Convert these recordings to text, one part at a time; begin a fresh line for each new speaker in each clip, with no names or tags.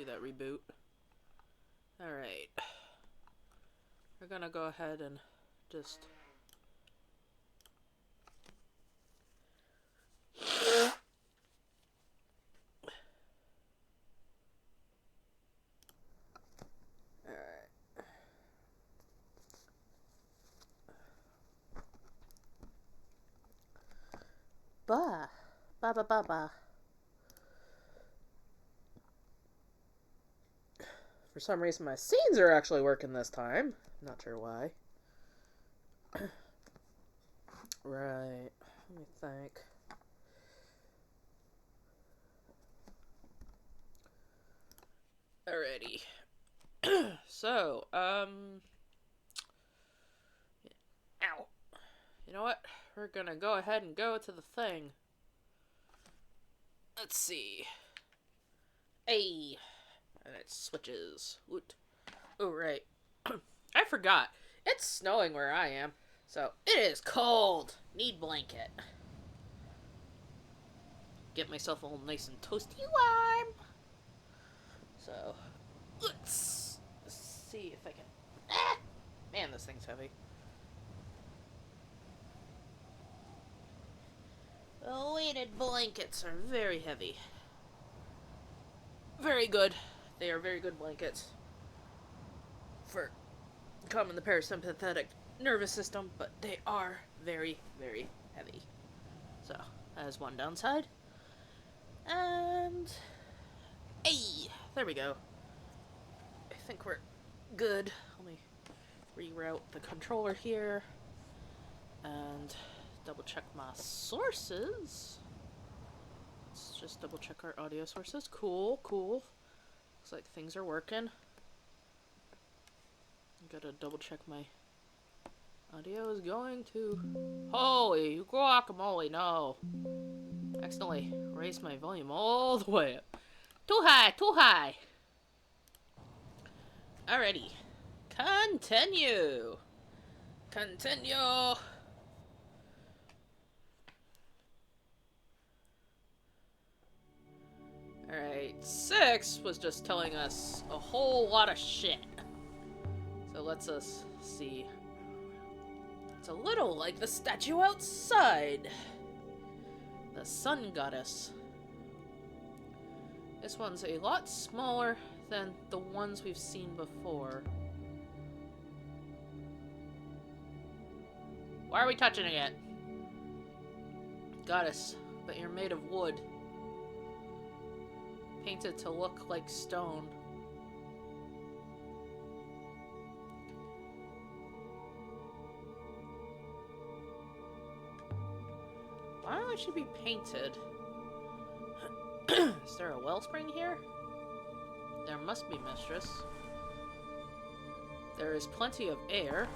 do that reboot. Alright. We're gonna go ahead and just... Ba. Ba ba ba ba. For some reason my scenes are actually working this time. Not sure why. Right. Let me think. Alrighty. So, ow. You know what? We're gonna go ahead and go to the thing. Let's see. Hey. And it switches. Woot. Oh, right. I forgot. It's snowing where I am. So, it is cold. Need blanket. Get myself all nice and toasty warm. So, let's see if I can... Ah! Man, this thing's heavy. The weighted blankets are very heavy. Very good. They are very good blankets for calming the parasympathetic nervous system, but they are very, very heavy. So, that is one downside. And... Hey! There we go. I think we're good. Let me reroute the controller here. And double check my sources. Let's just double check our audio sources. Cool, cool. Looks like things are working. Gotta double check my audio is going to... Holy guacamole, no. Accidentally raised my volume all the way up. Too high, too high. Alrighty. Continue. Continue. Alright, 6 was just telling us a whole lot of shit. So let's us see. It's a little like the statue outside. The sun goddess. This one's a lot smaller than the ones we've seen before. Why are we touching it? Goddess, but you're made of wood. Painted to look like stone. Why would she be painted? Is there a wellspring here? There must be, mistress. There is plenty of air.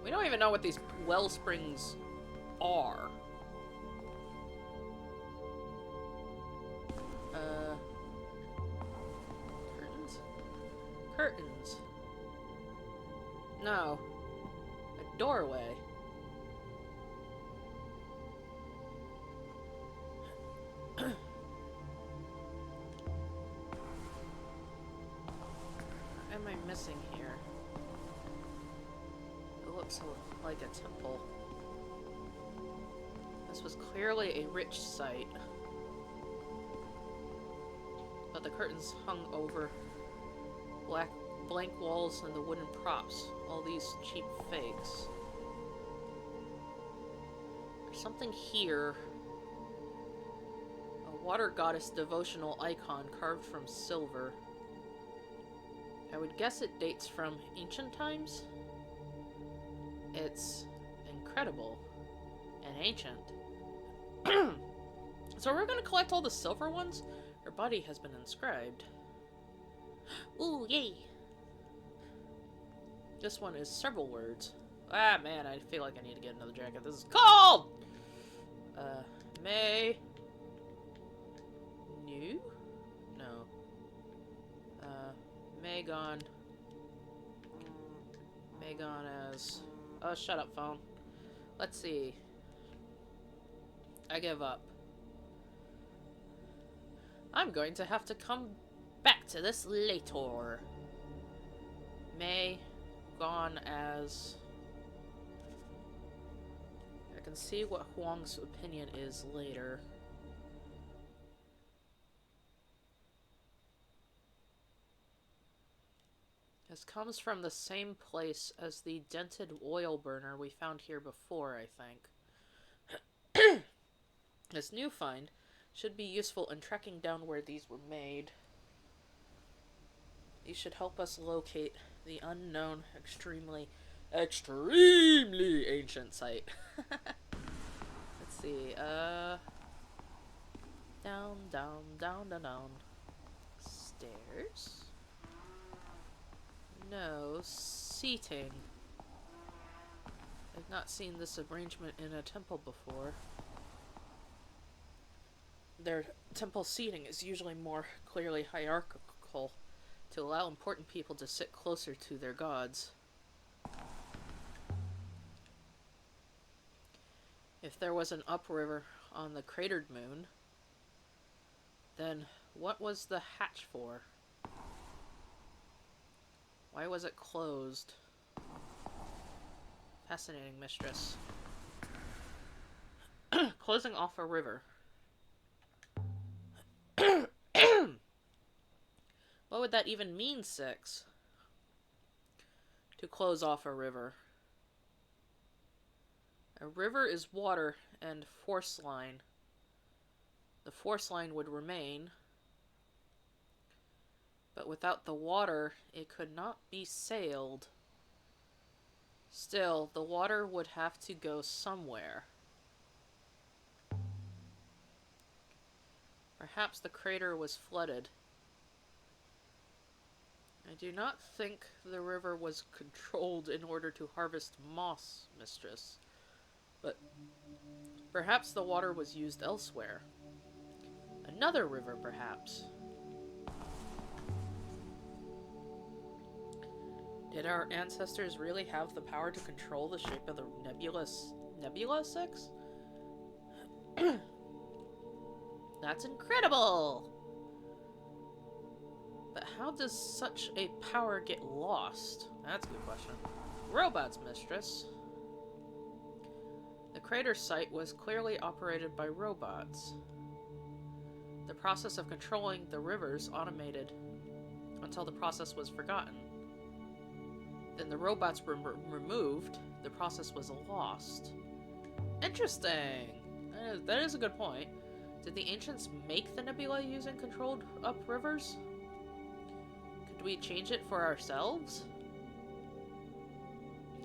We don't even know what these wellsprings are. Curtains? Curtains. No. A doorway. What am I missing here? It looks like a temple. This was clearly a rich site. But the curtains hung over blank walls and the wooden props. All these cheap fakes. There's something here. A water goddess devotional icon carved from silver. I would guess it dates from ancient times. It's incredible and ancient. So we're gonna collect all the silver ones? Her body has been inscribed. Ooh, yay! This one is several words. Ah, man, I feel like I need to get another jacket. This is cold! May... New? No. Magon. Magon as... Oh, shut up, phone. Let's see. I give up. I'm going to have to come back to this later. May gone as... I can see what Huang's opinion is later. This comes from the same place as the dented oil burner we found here before, I think. This new find should be useful in tracking down where these were made. These should help us locate the unknown, extremely ancient site. Let's see, down, down, down, down, down. Stairs? No, seating. I've not seen this arrangement in a temple before. Their temple seating is usually more clearly hierarchical to allow important people to sit closer to their gods. If there was an upriver on the cratered moon, then what was the hatch for? Why was it closed? Fascinating, mistress. Closing off a river. What would that even mean, Six? To close off a river. A river is water and force line. The force line would remain, but without the water, it could not be sailed. Still, the water would have to go somewhere. Perhaps the crater was flooded. I do not think the river was controlled in order to harvest moss, mistress. But perhaps the water was used elsewhere. Another river, perhaps. Did our ancestors really have the power to control the shape of the Nebula 6? That's incredible! But how does such a power get lost? That's a good question. Robots, mistress. The crater site was clearly operated by robots. The process of controlling the rivers automated until the process was forgotten. Then the robots were removed, the process was lost. Interesting! That is a good point. Did the ancients make the nebula using controlled uprivers? Could we change it for ourselves?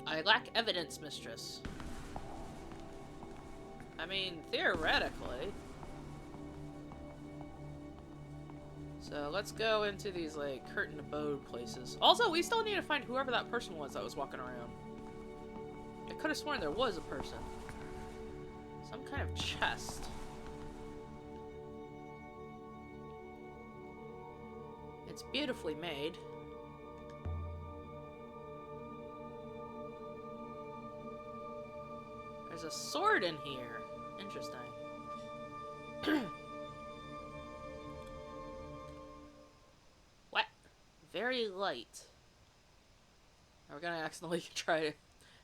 I lack evidence, mistress. I mean, theoretically. So let's go into these, like, curtain abode places. Also, we still need to find whoever that person was that was walking around. I could have sworn there was a person. Some kind of chest. It's beautifully made. There's a sword in here. Interesting. What? Very light. Are we gonna accidentally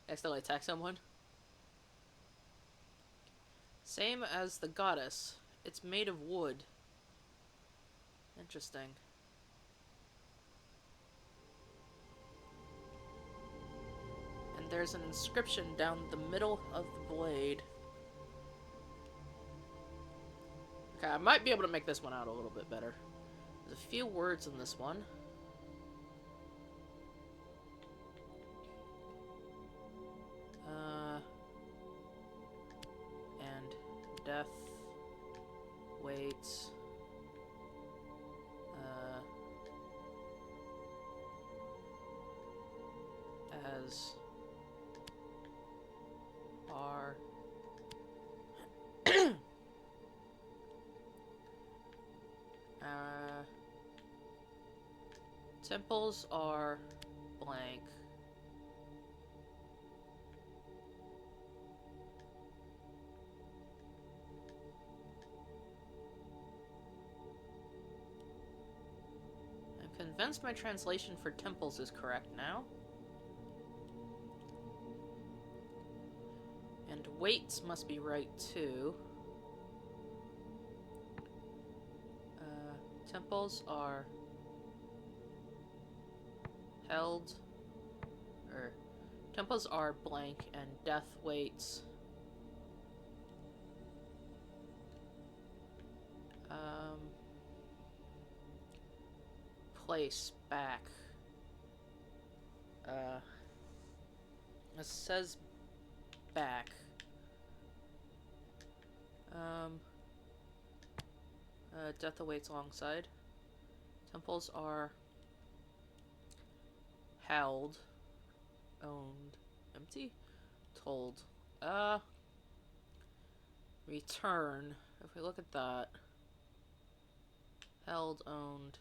accidentally attack someone? Same as the goddess. It's made of wood. Interesting. And there's an inscription down the middle of the blade. Okay, I might be able to make this one out a little bit better. There's a few words in this one. And death waits. As are temples are blank. depends if my translation for temples is correct now. And weights must be right too. Temples are held, or temples are blank, and death weights. Place back. It says back. Death awaits alongside. Temples are held, owned, empty, told. Return. If we look at that. Held, owned.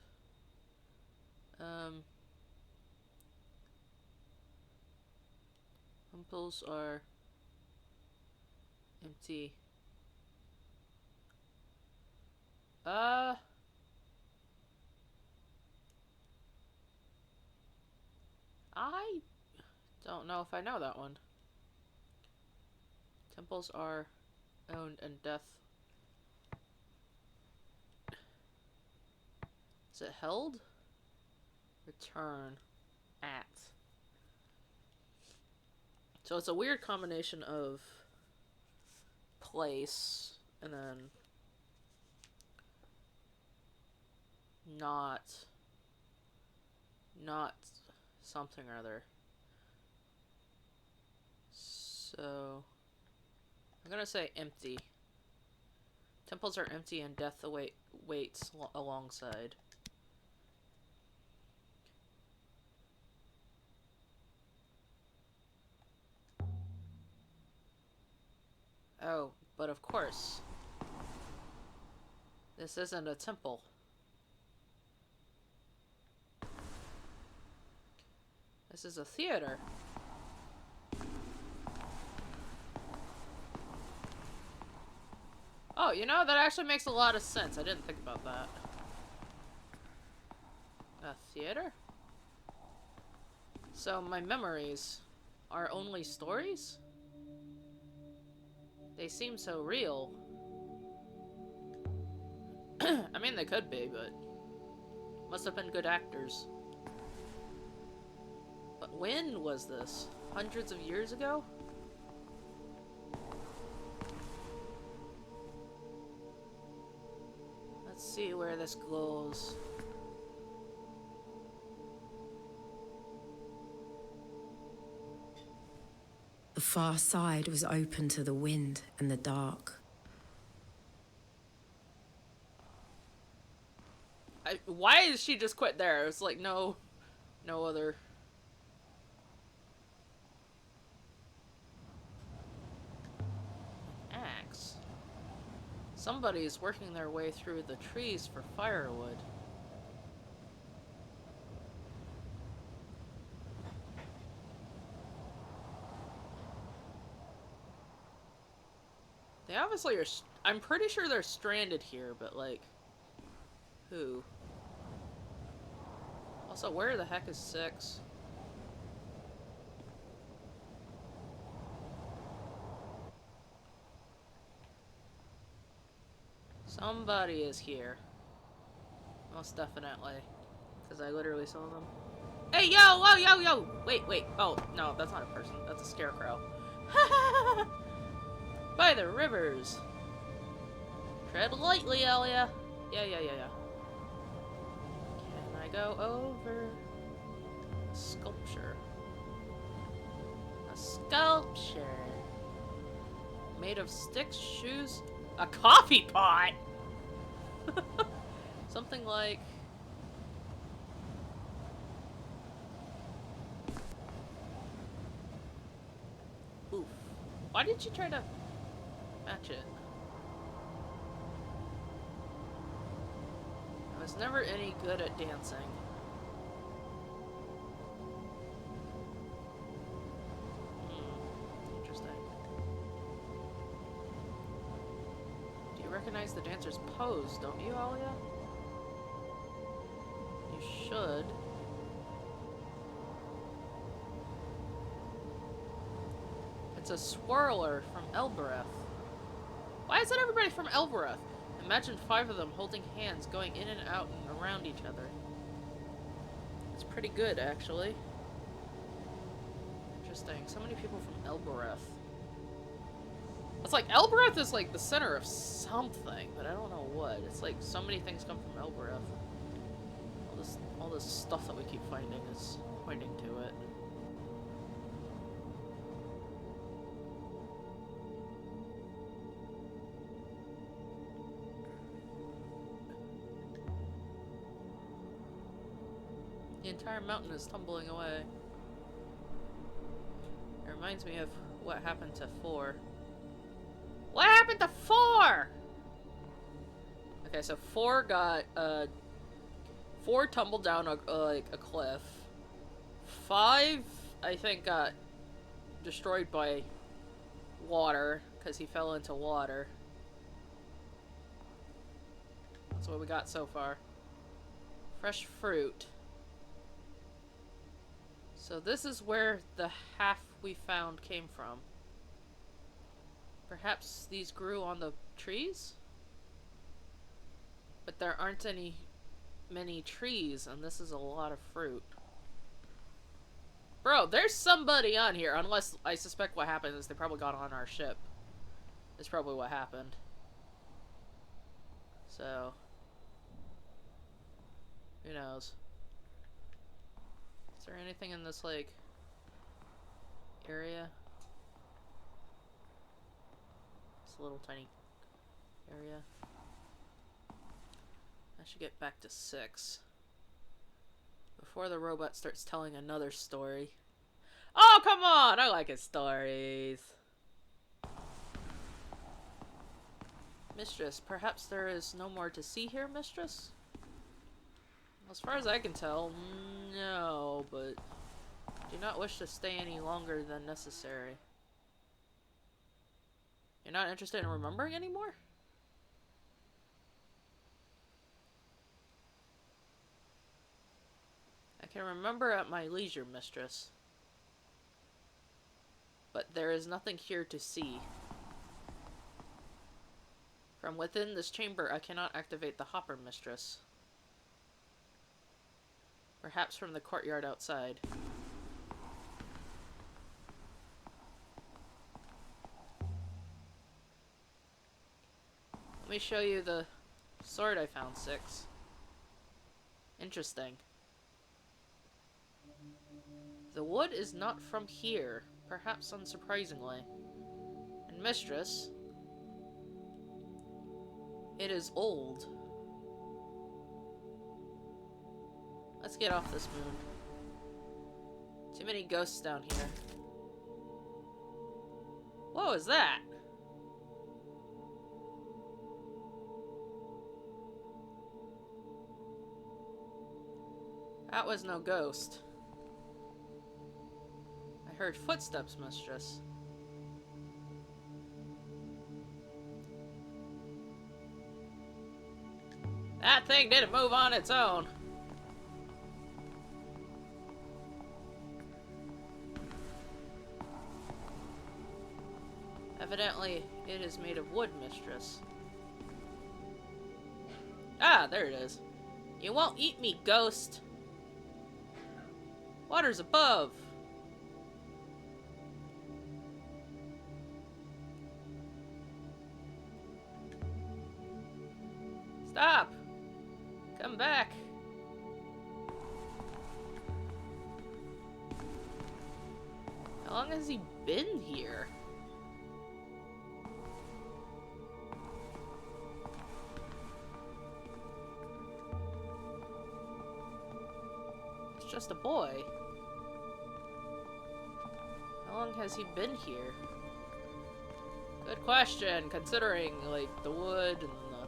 Temples are empty. I don't know if I know that one. Temples are owned and death. Is it held? Return. At. So it's a weird combination of place and then not something or other. So I'm gonna say empty. Temples are empty and death waits alongside. Oh, but of course, this isn't a temple. This is a theater. Oh, you know, that actually makes a lot of sense. I didn't think about that. A theater? So my memories are only stories? They seem so real. I mean, they could be, but must have been good actors. But when was this? Hundreds of years ago? Let's see where this goes.
The far side was open to the wind and the dark.
Why is she just quit there? It's like no other. Axe. Somebody's working their way through the trees for firewood. They obviously are. I'm pretty sure they're stranded here, but like, who? Also, where the heck is 6? Somebody is here. Most definitely. Because I literally saw them. Hey, yo, whoa, yo! Wait. Oh, no, that's not a person. That's a scarecrow. By the rivers. Tread lightly, Elia. Yeah. Can I go over? A sculpture. A sculpture. Made of sticks, shoes, a coffee pot! Something like... Oof. Why did you try to match it? I was never any good at dancing. Interesting. Do you recognize the dancer's pose, don't you, Alia? You should. It's a swirler from Elbereth. Why is it everybody from Elbereth? Imagine 5 of them holding hands, going in and out and around each other. It's pretty good, actually. Interesting. So many people from Elbereth. It's like, Elbereth is like the center of something, but I don't know what. It's like, so many things come from Elbereth. All this stuff that we keep finding is pointing to it. The entire mountain is tumbling away. It reminds me of what happened to 4. What happened to 4? Okay, so 4 got, 4 tumbled down like a cliff. 5, I think, got destroyed by water, because he fell into water. That's what we got so far. Fresh fruit. So this is where the half we found came from. Perhaps these grew on the trees? But there aren't many trees, and this is a lot of fruit. Bro, there's somebody on here, unless I suspect what happened is they probably got on our ship. Is probably what happened. So, who knows? Is there anything in this, like, area? This little tiny area. I should get back to 6. Before the robot starts telling another story. Oh, come on! I like his stories. Mistress, perhaps there is no more to see here, Mistress? As far as I can tell, no, but do not wish to stay any longer than necessary. You're not interested in remembering anymore? I can remember at my leisure, Mistress. But there is nothing here to see. From within this chamber, I cannot activate the hopper, Mistress. Perhaps from the courtyard outside. Let me show you the sword I found, 6. Interesting. The wood is not from here, perhaps unsurprisingly. And Mistress, it is old. Let's get off this moon. Too many ghosts down here. What was that? That was no ghost. I heard footsteps, Mistress. That thing didn't move on its own. Evidently, it is made of wood, Mistress. Ah, there it is. You won't eat me, ghost. Water's above. Stop. Come back. How long has he been here? It's just a boy. How long has he been here? Good question, considering, like, the wood and the...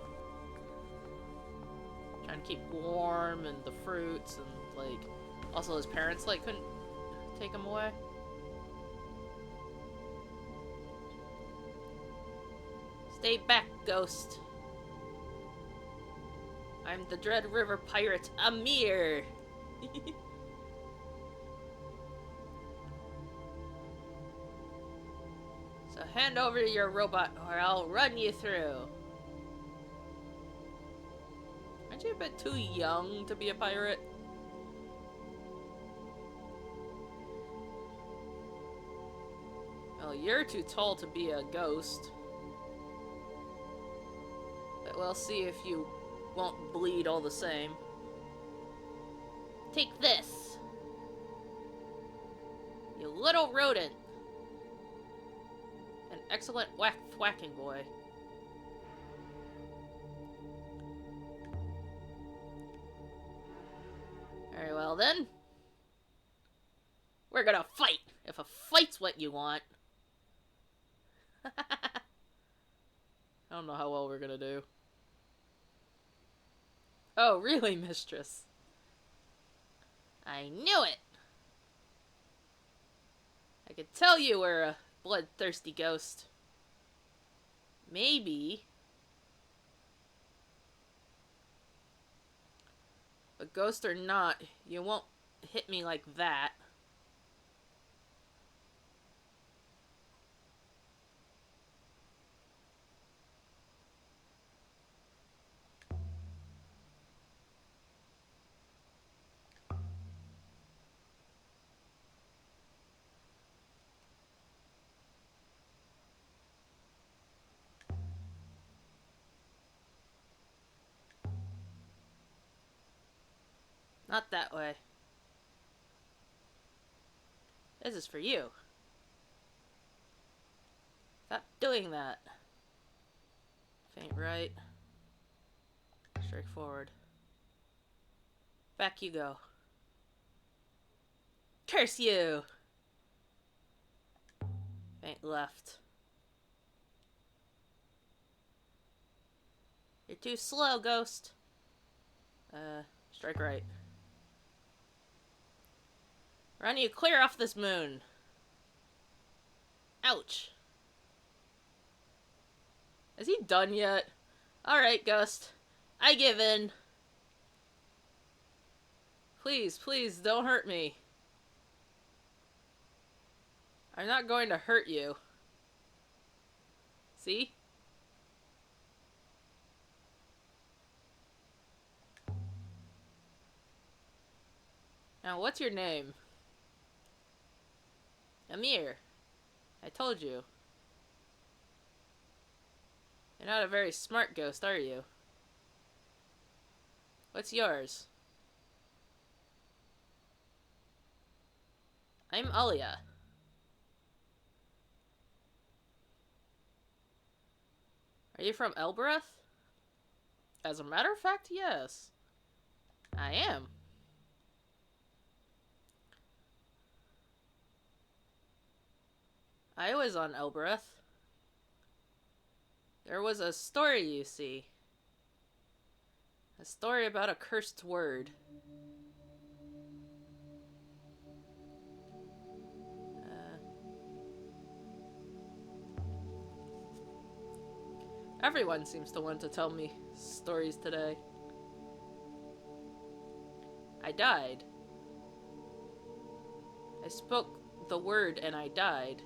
trying to keep warm and the fruits and, like... Also, his parents, like, couldn't take him away. Stay back, ghost. I I'm the Dread River pirate, Amir! So hand over your robot or I'll run you through. Aren't you a bit too young to be a pirate? Well, you're too tall to be a ghost. But we'll see if you won't bleed all the same. Take this! You little rodent! An excellent thwacking boy. Very well then. We're gonna fight! If a fight's what you want. I don't know how well we're gonna do. Oh, really, mistress? I knew it! I could tell you were a bloodthirsty ghost. Maybe. But ghost or not, you won't hit me like that. Not that way. This is for you. Stop doing that. Faint right. Straight forward. Back you go. Curse you! Faint left. You're too slow, ghost. Strike right. Run you clear off this moon. Ouch. Is he done yet? Alright, Ghost. I give in. Please, please, don't hurt me. I'm not going to hurt you. See? Now, what's your name? Amir. I told you. You're not a very smart ghost, are you? What's yours? I'm Alia. Are you from Elbereth? As a matter of fact, yes. I am. I was on Elbereth. There was a story, you see. A story about a cursed word. Everyone seems to want to tell me stories today. I died. I spoke the word and I died.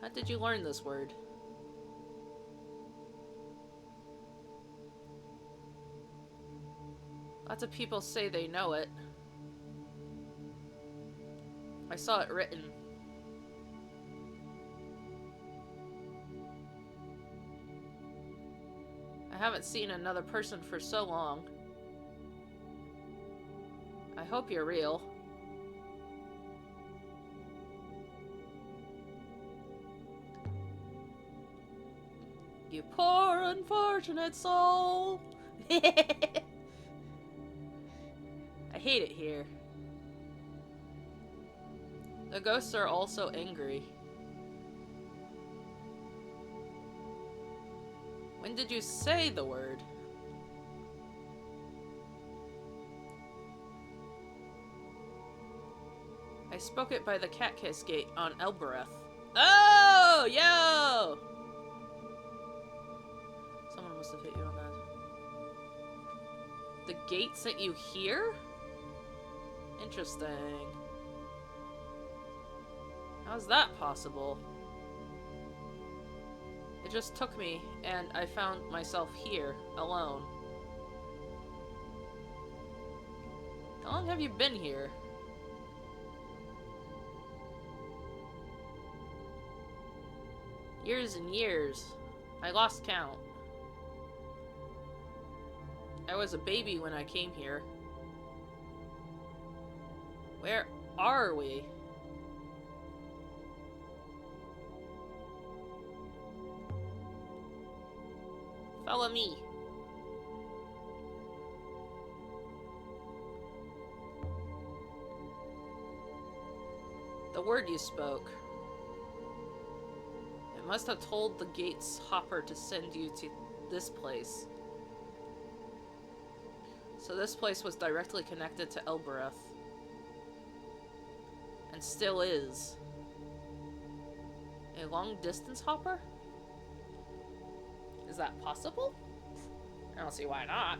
How did you learn this word? Lots of people say they know it. I saw it written. I haven't seen another person for so long. I hope you're real. You poor unfortunate soul. I hate it here. The ghosts are also angry. When did you say the word? I spoke it by the Cat Kiss Gate on Elbereth. Oh, yo! must have hit you on that. The gate sent you here? Interesting. How's that possible? It just took me, and I found myself here, alone. How long have you been here? Years and years. I lost count. I was a baby when I came here. Where are we? Follow me. The word you spoke. It must have told the gate's hopper to send you to this place. So this place was directly connected to Elbereth. And still is. A long-distance hopper? Is that possible? I don't see why not.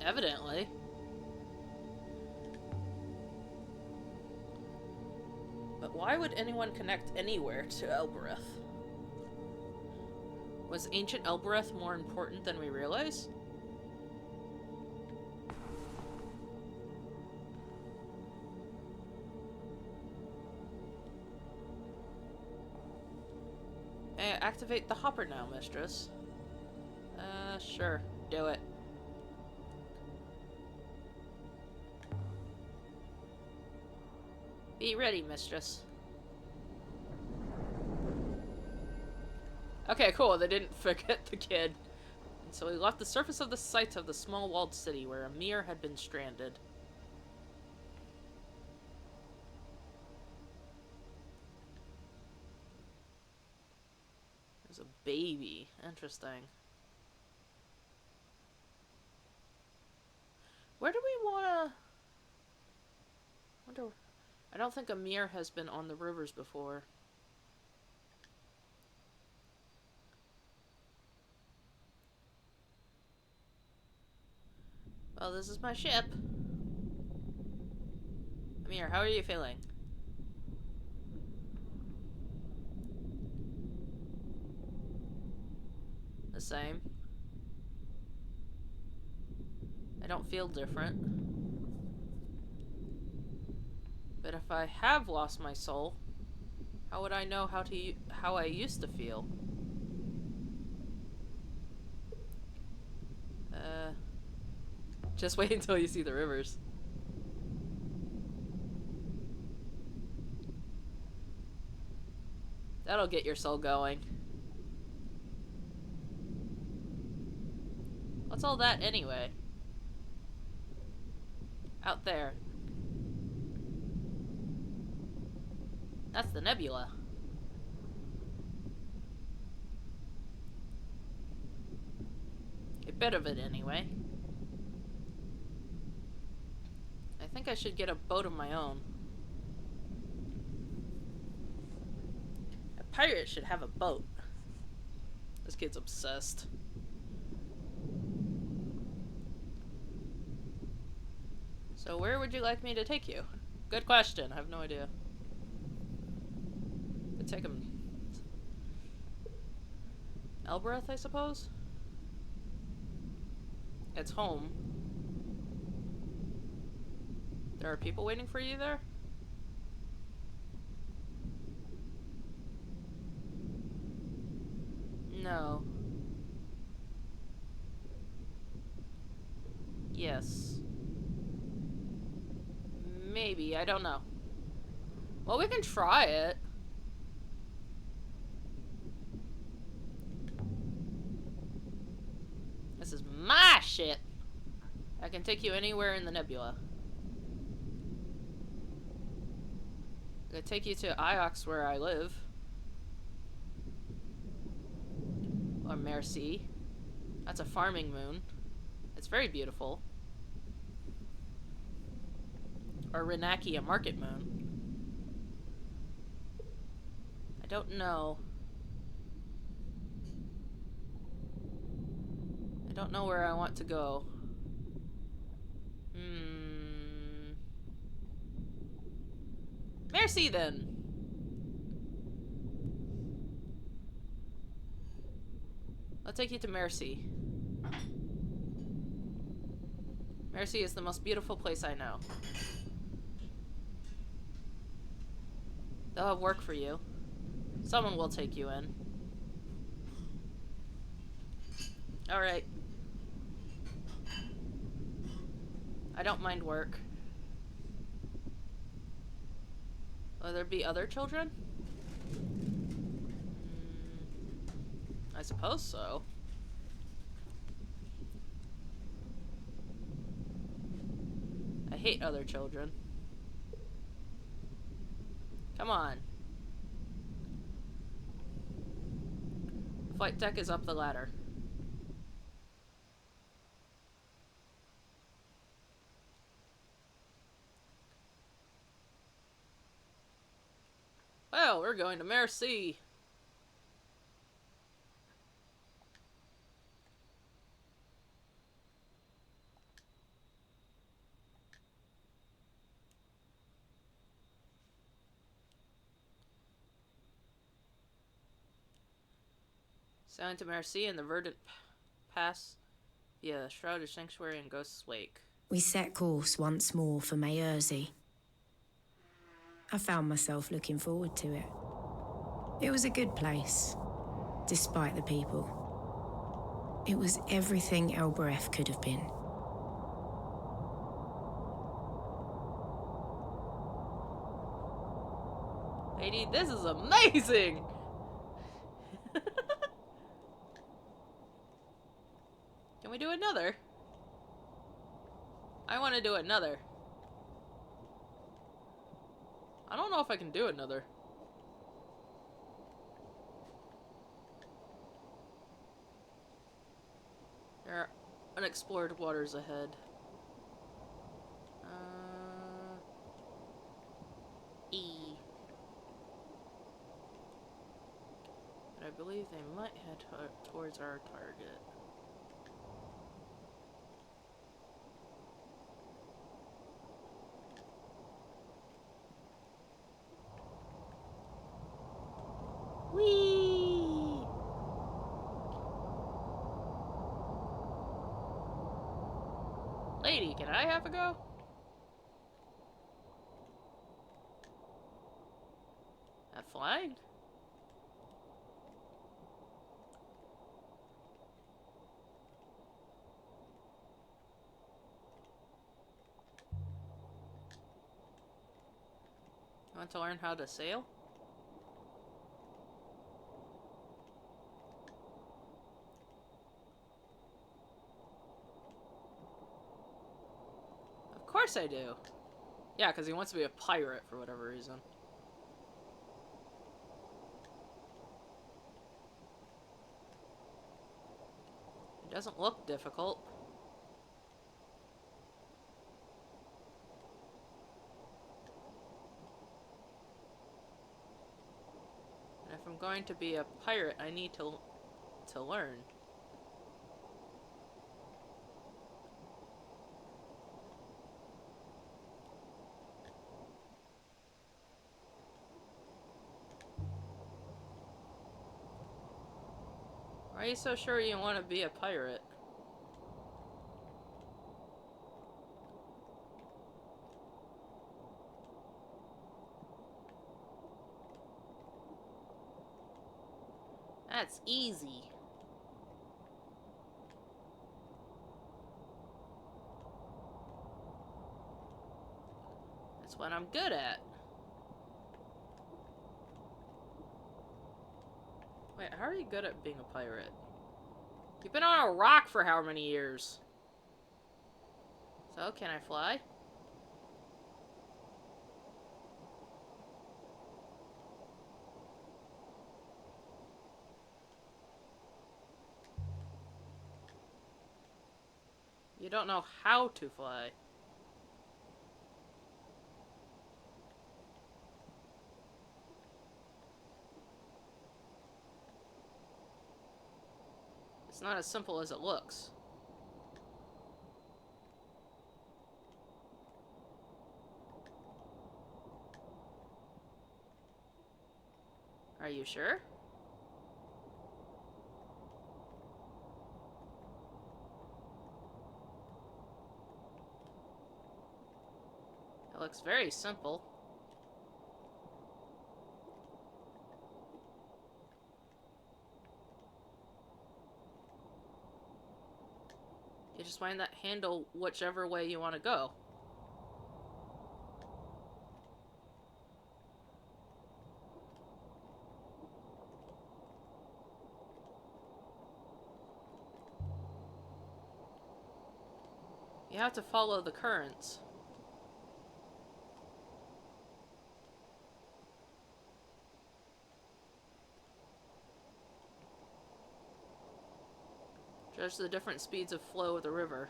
Evidently. But why would anyone connect anywhere to Elbereth? Was ancient Elbereth more important than we realize? Activate the hopper now, mistress. Sure. Do it. Be ready, mistress. Okay, cool. They didn't forget the kid. And so he left the surface of the site of the small walled city where Amir had been stranded. There's a baby. Interesting. Where do we wanna... I don't think Amir has been on the rivers before. Well, this is my ship. Amir, how are you feeling? The same. I don't feel different. But if I have lost my soul, how would I know how I used to feel? Just wait until you see the rivers. That'll get your soul going. What's all that anyway? Out there. That's the nebula. A bit of it anyway. I think I should get a boat of my own. A pirate should have a boat. This kid's obsessed. So where would you like me to take you? Good question. I have no idea. Could take him... Elbereth, I suppose? It's home. There are people waiting for you there? No. Yes. Maybe, I don't know. Well, we can try it. This is my ship. I can take you anywhere in the nebula. I can take you to Iox, where I live. Or Merci. That's a farming moon. It's very beautiful. Or Renaki, a market moon. I don't know. I don't know where I want to go. Merci then. I'll take you to Merci. Merci is the most beautiful place I know. They'll have work for you. Someone will take you in. Alright. I don't mind work. Will there be other children? I suppose so. I hate other children. Come on. The flight deck is up the ladder. Well, we're going to Merci. Sailing to Merci and the Verdant Pass via Shrouded Sanctuary and Ghost's Wake.
We set course once more for Mayerzy. I found myself looking forward to it. It was a good place, despite the people. It was everything Elbereth could have been.
Lady, this is amazing! Can we do another? I want to do another. I don't know if I can do another. There are unexplored waters ahead. E. But I believe they might head towards our target. Whee! Lady, can I have a go? At flying? You want to learn how to sail? Of course I do. Yeah, because he wants to be a pirate for whatever reason. It doesn't look difficult. And if I'm going to be a pirate, I need to learn. Why are you so sure you want to be a pirate? That's easy. That's what I'm good at. Wait, how are you good at being a pirate? You've been on a rock for how many years? So, can I fly? You don't know how to fly. It's not as simple as it looks. Are you sure? It looks very simple. You just wind that handle whichever way you want to go. You have to follow the currents. Judge the different speeds of flow of the river.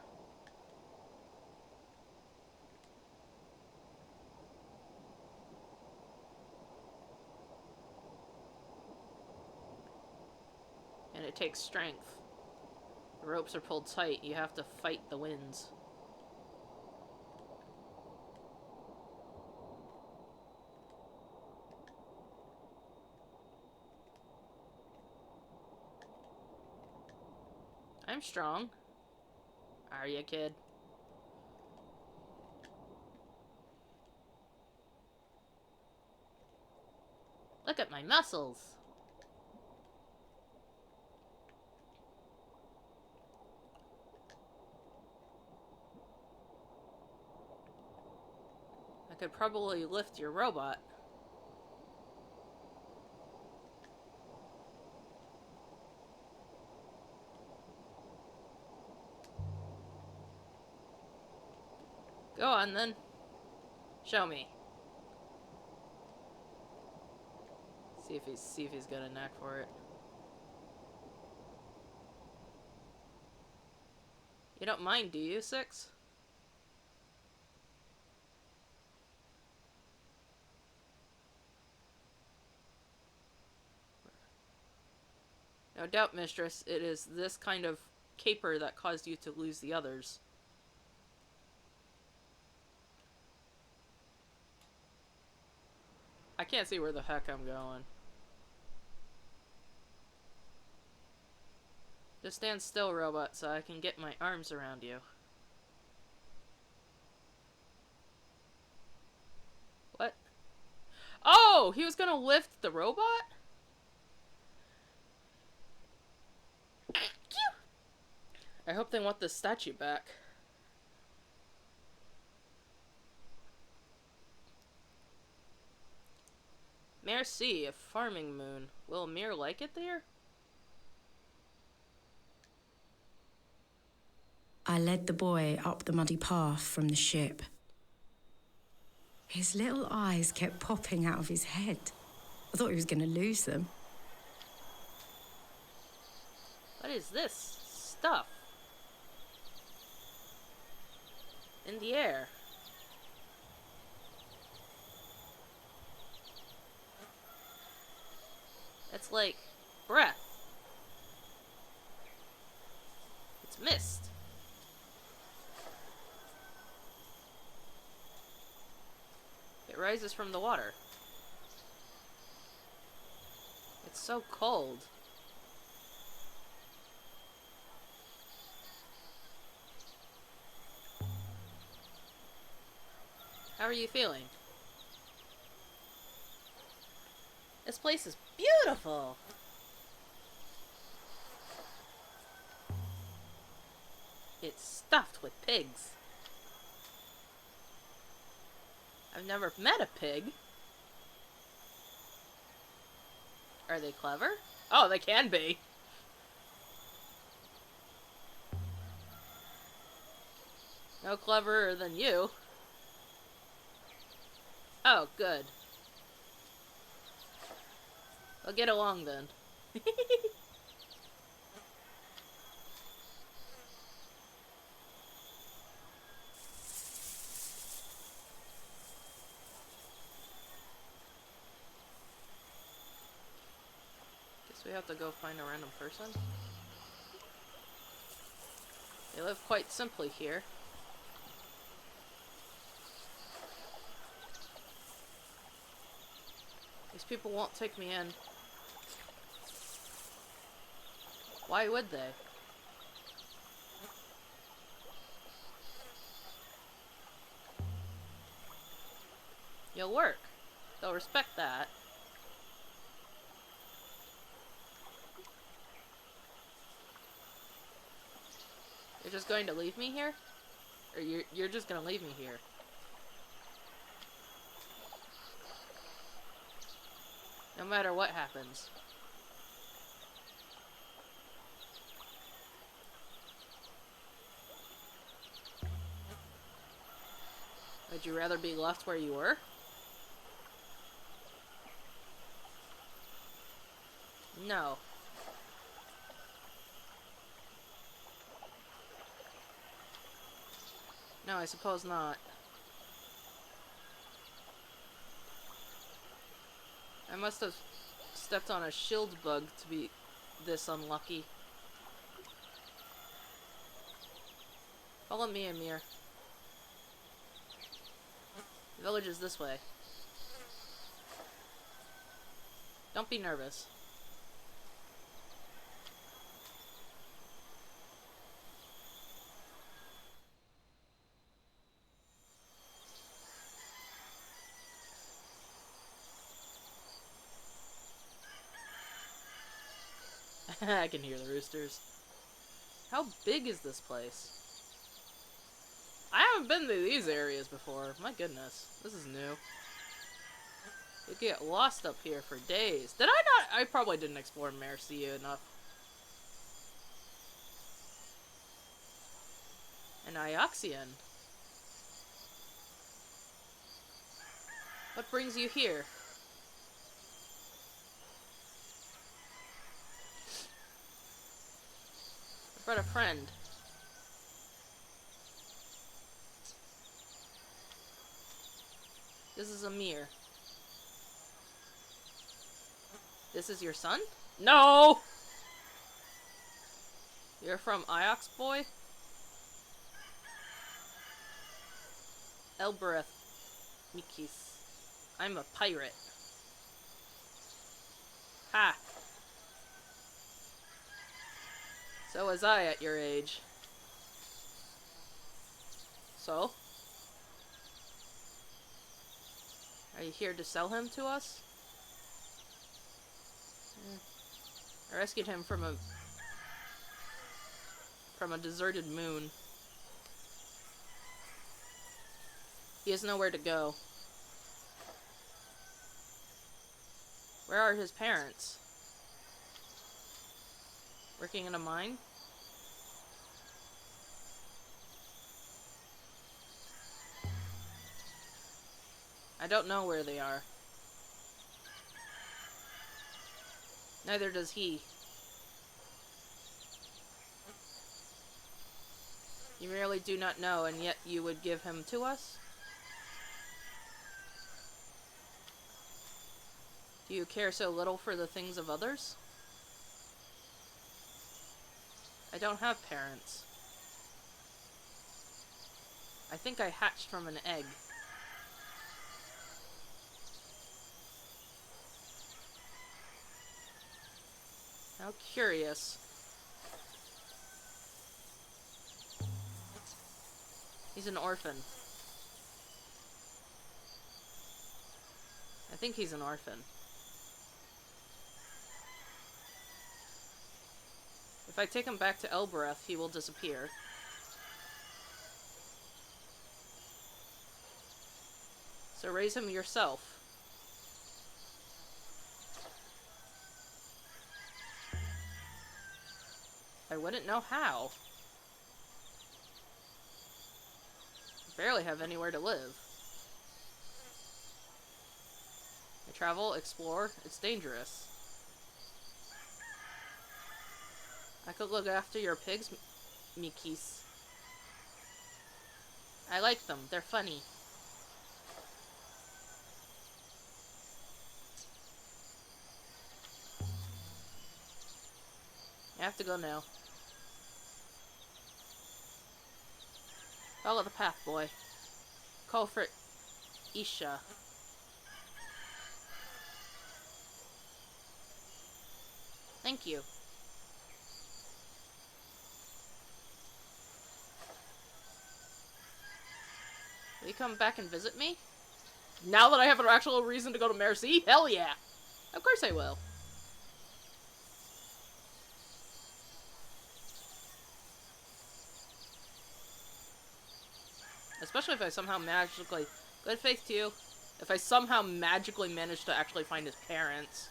And it takes strength. The ropes are pulled tight. You have to fight the winds. I'm strong. Are you, kid? Look at my muscles. I could probably lift your robot. Go on, then. Show me. See if he's got a knack for it. You don't mind, do you, Six? No doubt, mistress, it is this kind of caper that caused you to lose the others. I can't see where the heck I'm going. Just stand still, robot, so I can get my arms around you. What? Oh! He was gonna lift the robot? I hope they want this statue back. Merci, a farming moon. Will Mir like it there?
I led the boy up the muddy path from the ship. His little eyes kept popping out of his head. I thought he was going to lose them.
What is this stuff? In the air. It's like breath. It's mist. It rises from the water. It's so cold. How are you feeling? This place is beautiful! It's stuffed with pigs. I've never met a pig. Are they clever? Oh, they can be. No cleverer than you. Oh, good. We'll get along then. Guess we have to go find a random person. They live quite simply here. These people won't take me in. Why would they? You'll work. They'll respect that. You're just going to leave me here? Or you're just gonna leave me here? No matter what happens. Would you rather be left where you were? No. No, I suppose not. I must have stepped on a shield bug to be this unlucky. Follow me, Amir. The village is this way. Don't be nervous. I can hear the roosters. How big is this place? I haven't been to these areas before. My goodness. This is new. You get lost up here for days. Did I not? I probably didn't explore Mercia enough. An Ioxian. What brings you here? I brought a friend. This is Amir. This is your son? No! You're from Iox, boy? Elbereth Mikis. I'm a pirate. Ha! So was I at your age. So? Are you here to sell him to us? I rescued him from a deserted moon. He has nowhere to go. Where are his parents? Working in a mine? I don't know where they are. Neither does he. You merely do not know, and yet you would give him to us? Do you care so little for the things of others? I don't have parents. I think I hatched from an egg. How curious. He's an orphan. I think he's an orphan. If I take him back to Elbereth, he will disappear. So raise him yourself. I wouldn't know how. I barely have anywhere to live. I travel, explore, it's dangerous. I could look after your pigs, Mikis. I like them, they're funny. I have to go now. Follow the path, boy. Call for Isha. Thank you. come back and visit me? Now that I have an actual reason to go to Mercy? Hell yeah! Of course I will. Especially if I somehow magically... Good faith to you. If I somehow magically manage to actually find his parents.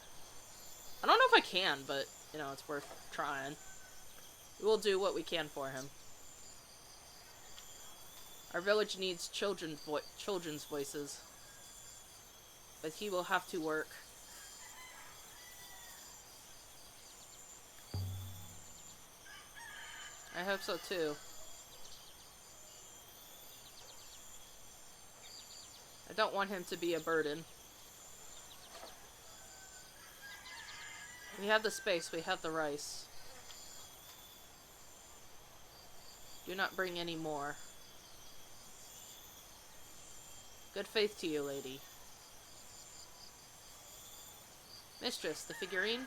I don't know if I can, but, you know, it's worth trying. We will do what we can for him. Our village needs children's voices. But he will have to work. I hope so too. I don't want him to be a burden. We have the space, we have the rice. Do not bring any more. Good faith to you, lady. Mistress, the figurine?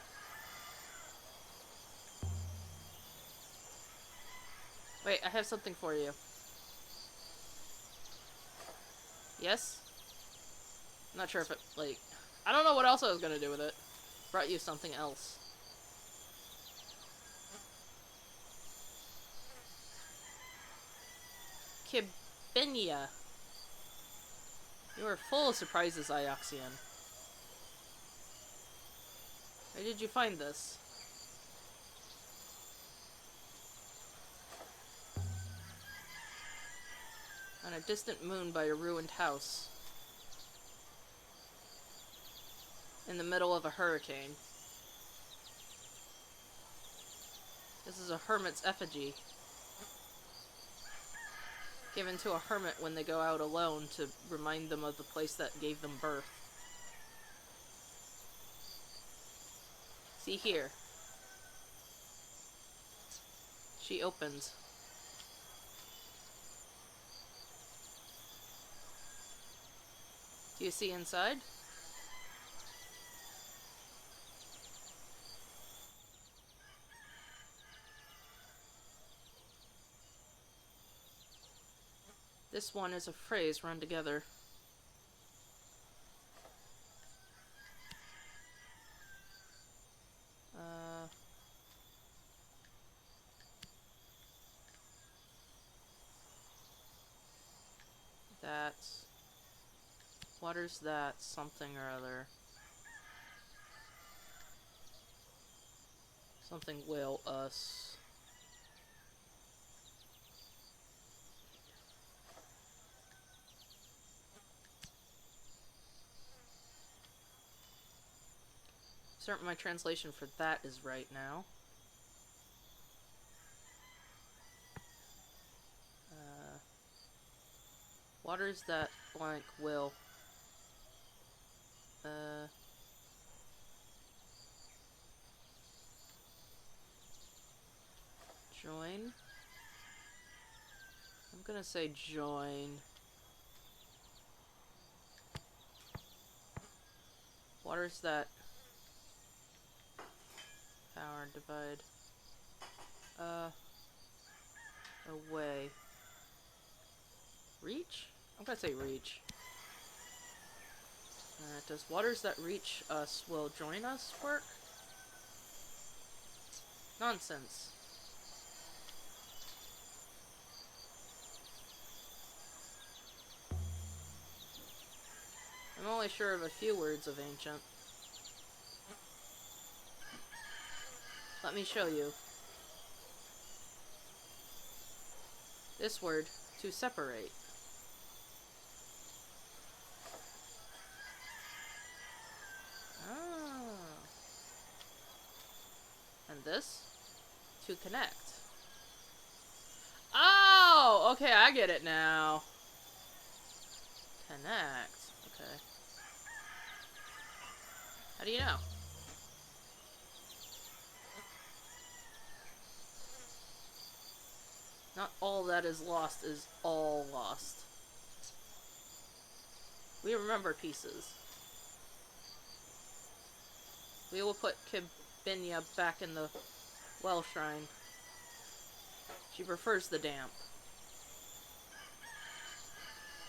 Wait, I have something for you. Yes? I'm not sure if it, like... I don't know what else I was gonna do with it. Brought you something else. Kibinia. You are full of surprises, Ioxian. Where did you find this? On a distant moon by a ruined house. In the middle of a hurricane. This is a hermit's effigy. Given to a hermit when they go out alone to remind them of the place that gave them birth. See here. She opens. Do you see inside? This one is a phrase run together. That's... Water's that something or other. Something will us. Certain my translation for that is right now. Waters that blank will. Join. I'm gonna say join. Waters that power divide. Away. Reach? I'm gonna say reach. Does waters that reach us will join us work? Nonsense. I'm only sure of a few words of ancient. Let me show you. This word, to separate. And this, to connect. Oh, okay, I get it now. Connect, okay. How do you know? Not all that is lost is all lost. We remember pieces. We will put Kibinia back in the well shrine. She prefers the damp.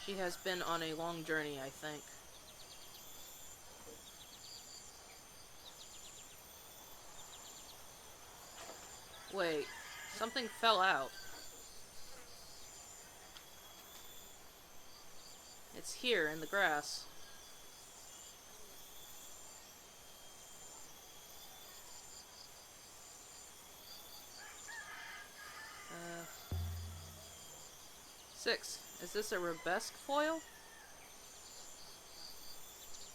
She has been on a long journey, I think. Wait, something fell out. It's here in the grass. Uh, 6. Is this a Rebesque foil?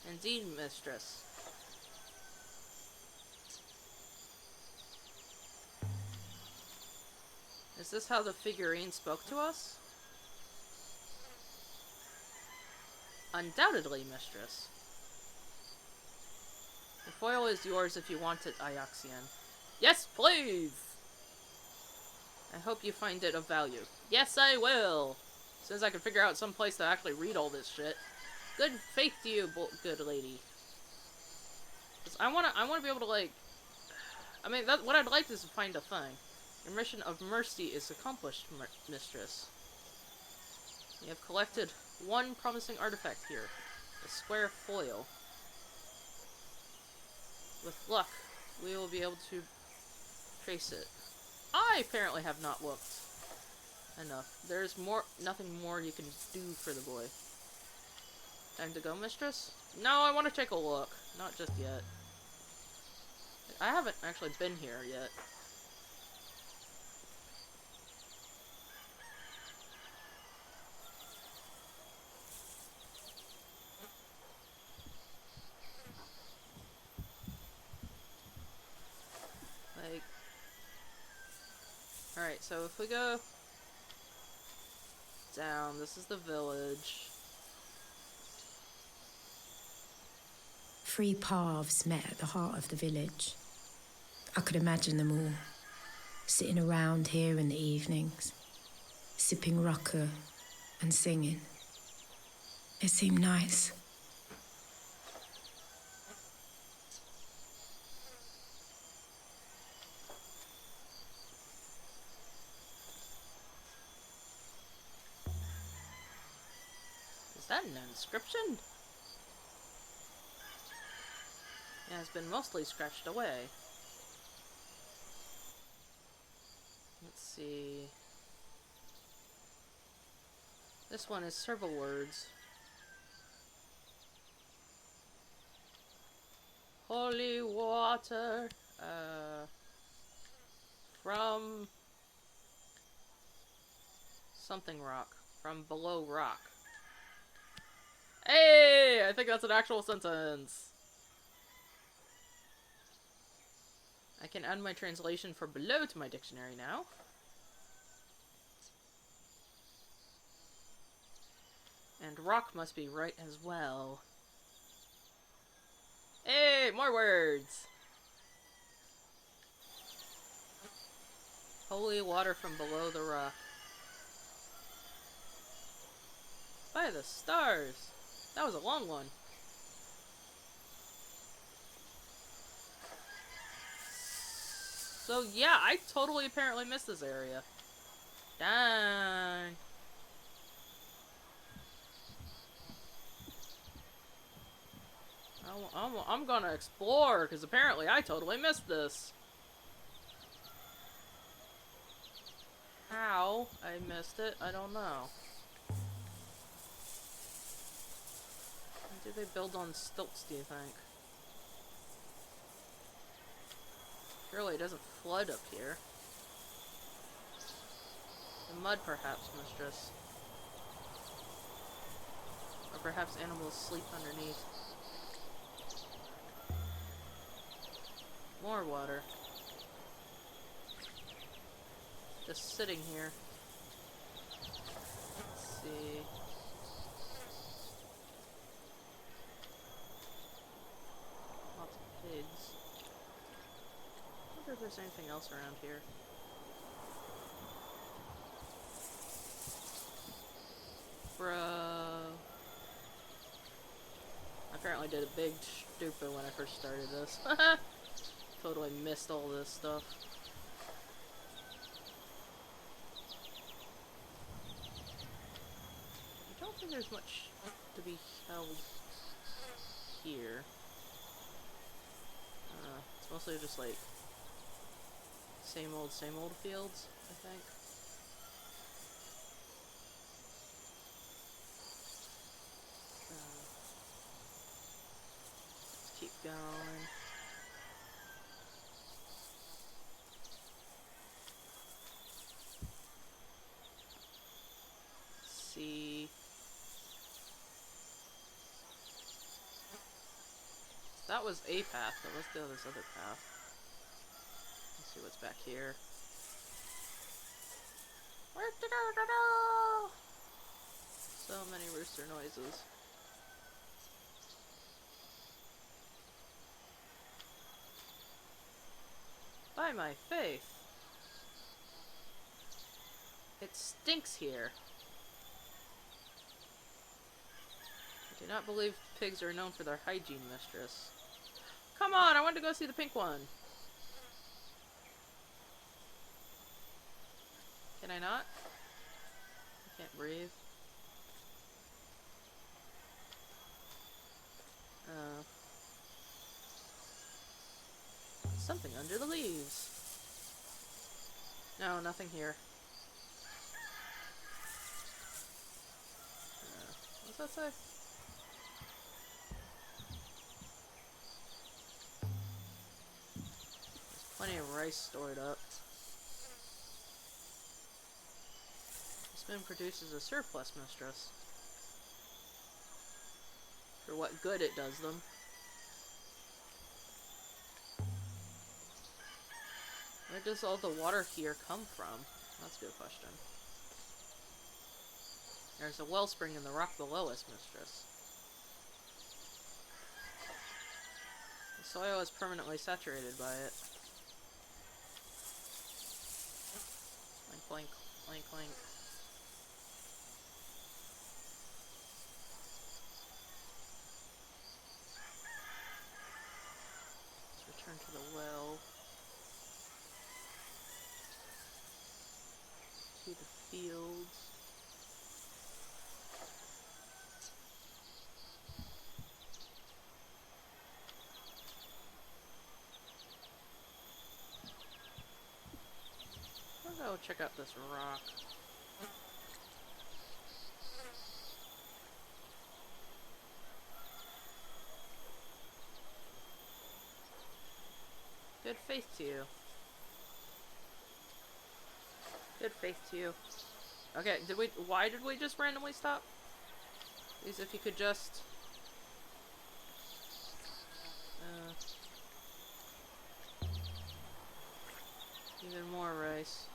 Indeed, mistress. Is this how the figurine spoke to us? Undoubtedly, mistress. The foil is yours if you want it, Ioxian. Yes, please! I hope you find it of value. Yes, I will! As soon as I can figure out some place to actually read all this shit. Good faith to you, good lady. 'Cause I wanna be able to, like... I mean, what I'd like is to find a thing. Your mission of mercy is accomplished, mistress. You have collected one promising artifact here. A square foil. With luck, we will be able to trace it. I apparently have not looked enough. There's nothing more you can do for the boy. Time to go, mistress? No, I want to take a look. Not just yet. I haven't actually been here yet. Like... Alright, so if we go down, this is the village.
3 paths met at the heart of the village. I could imagine them all, sitting around here in the evenings, sipping rucker and singing. It seemed nice.
Is that an inscription? It has been mostly scratched away. Let's see. This one is several words. Holy water, from something rock. From below rock. Hey! I think that's an actual sentence. I can add my translation for below to my dictionary now. And rock must be right as well. Hey, more words! Holy water from below the rock. By the stars! That was a long one. So yeah, I totally apparently missed this area. Dang. I'm gonna explore, because apparently I totally missed this. How I missed it, I don't know. Do they build on stilts, do you think? Surely it doesn't flood up here. The mud, perhaps, mistress. Or perhaps animals sleep underneath. More water. Just sitting here. Let's see. Lots of pigs. I wonder if there's anything else around here. Bro. I apparently did a big stupid when I first started this. Totally missed all this stuff. I don't think think there's much to be held here. It's mostly just like same old fields, I think. Let's keep going. Let's see. That was a path, but let's go this other path. Let's see what's back here. So many rooster noises. By my faith. It stinks here. I do not believe pigs are known for their hygiene, mistress. Come on, I want to go see the pink one. Can I not? I can't breathe. Something under the leaves. No, nothing here. What's that say? There's plenty of rice stored up. This spoon produces a surplus, mistress. For what good it does them. Where does all the water here come from? That's a good question. There's a wellspring in the rock below us, mistress. The soil is permanently saturated by it. Clank, clank, clank, clank. Let's return to the well. To the fields. I'll go check out this rock. Good faith to you. Good faith to you. Okay, why did we just randomly stop? Please, if you could just... even more rice.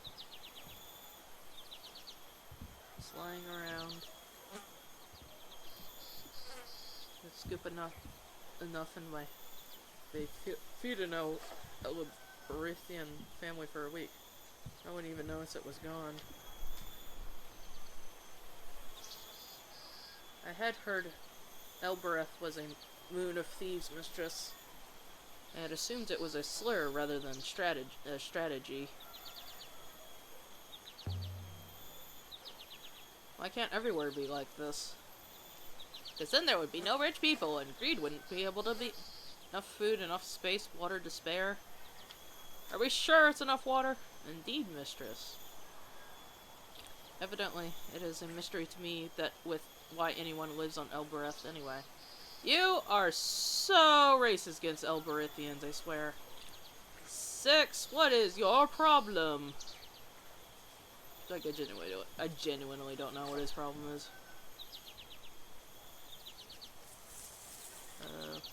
It's lying around. Let's scoop enough in my... They feed an Elberithian family for a week. I wouldn't even notice it was gone. I had heard Elbereth was a moon of thieves, mistress. I had assumed it was a slur rather than strategy. Why can't everywhere be like this? Because then there would be no rich people, and greed wouldn't be able to be... Enough food, enough space, water to spare. Are we sure it's enough water? Indeed, mistress. Evidently, it is a mystery to me that why anyone lives on Elbereth anyway. You are so racist against Elberithians, I swear. 6, what is your problem? Like, I genuinely don't know what his problem is.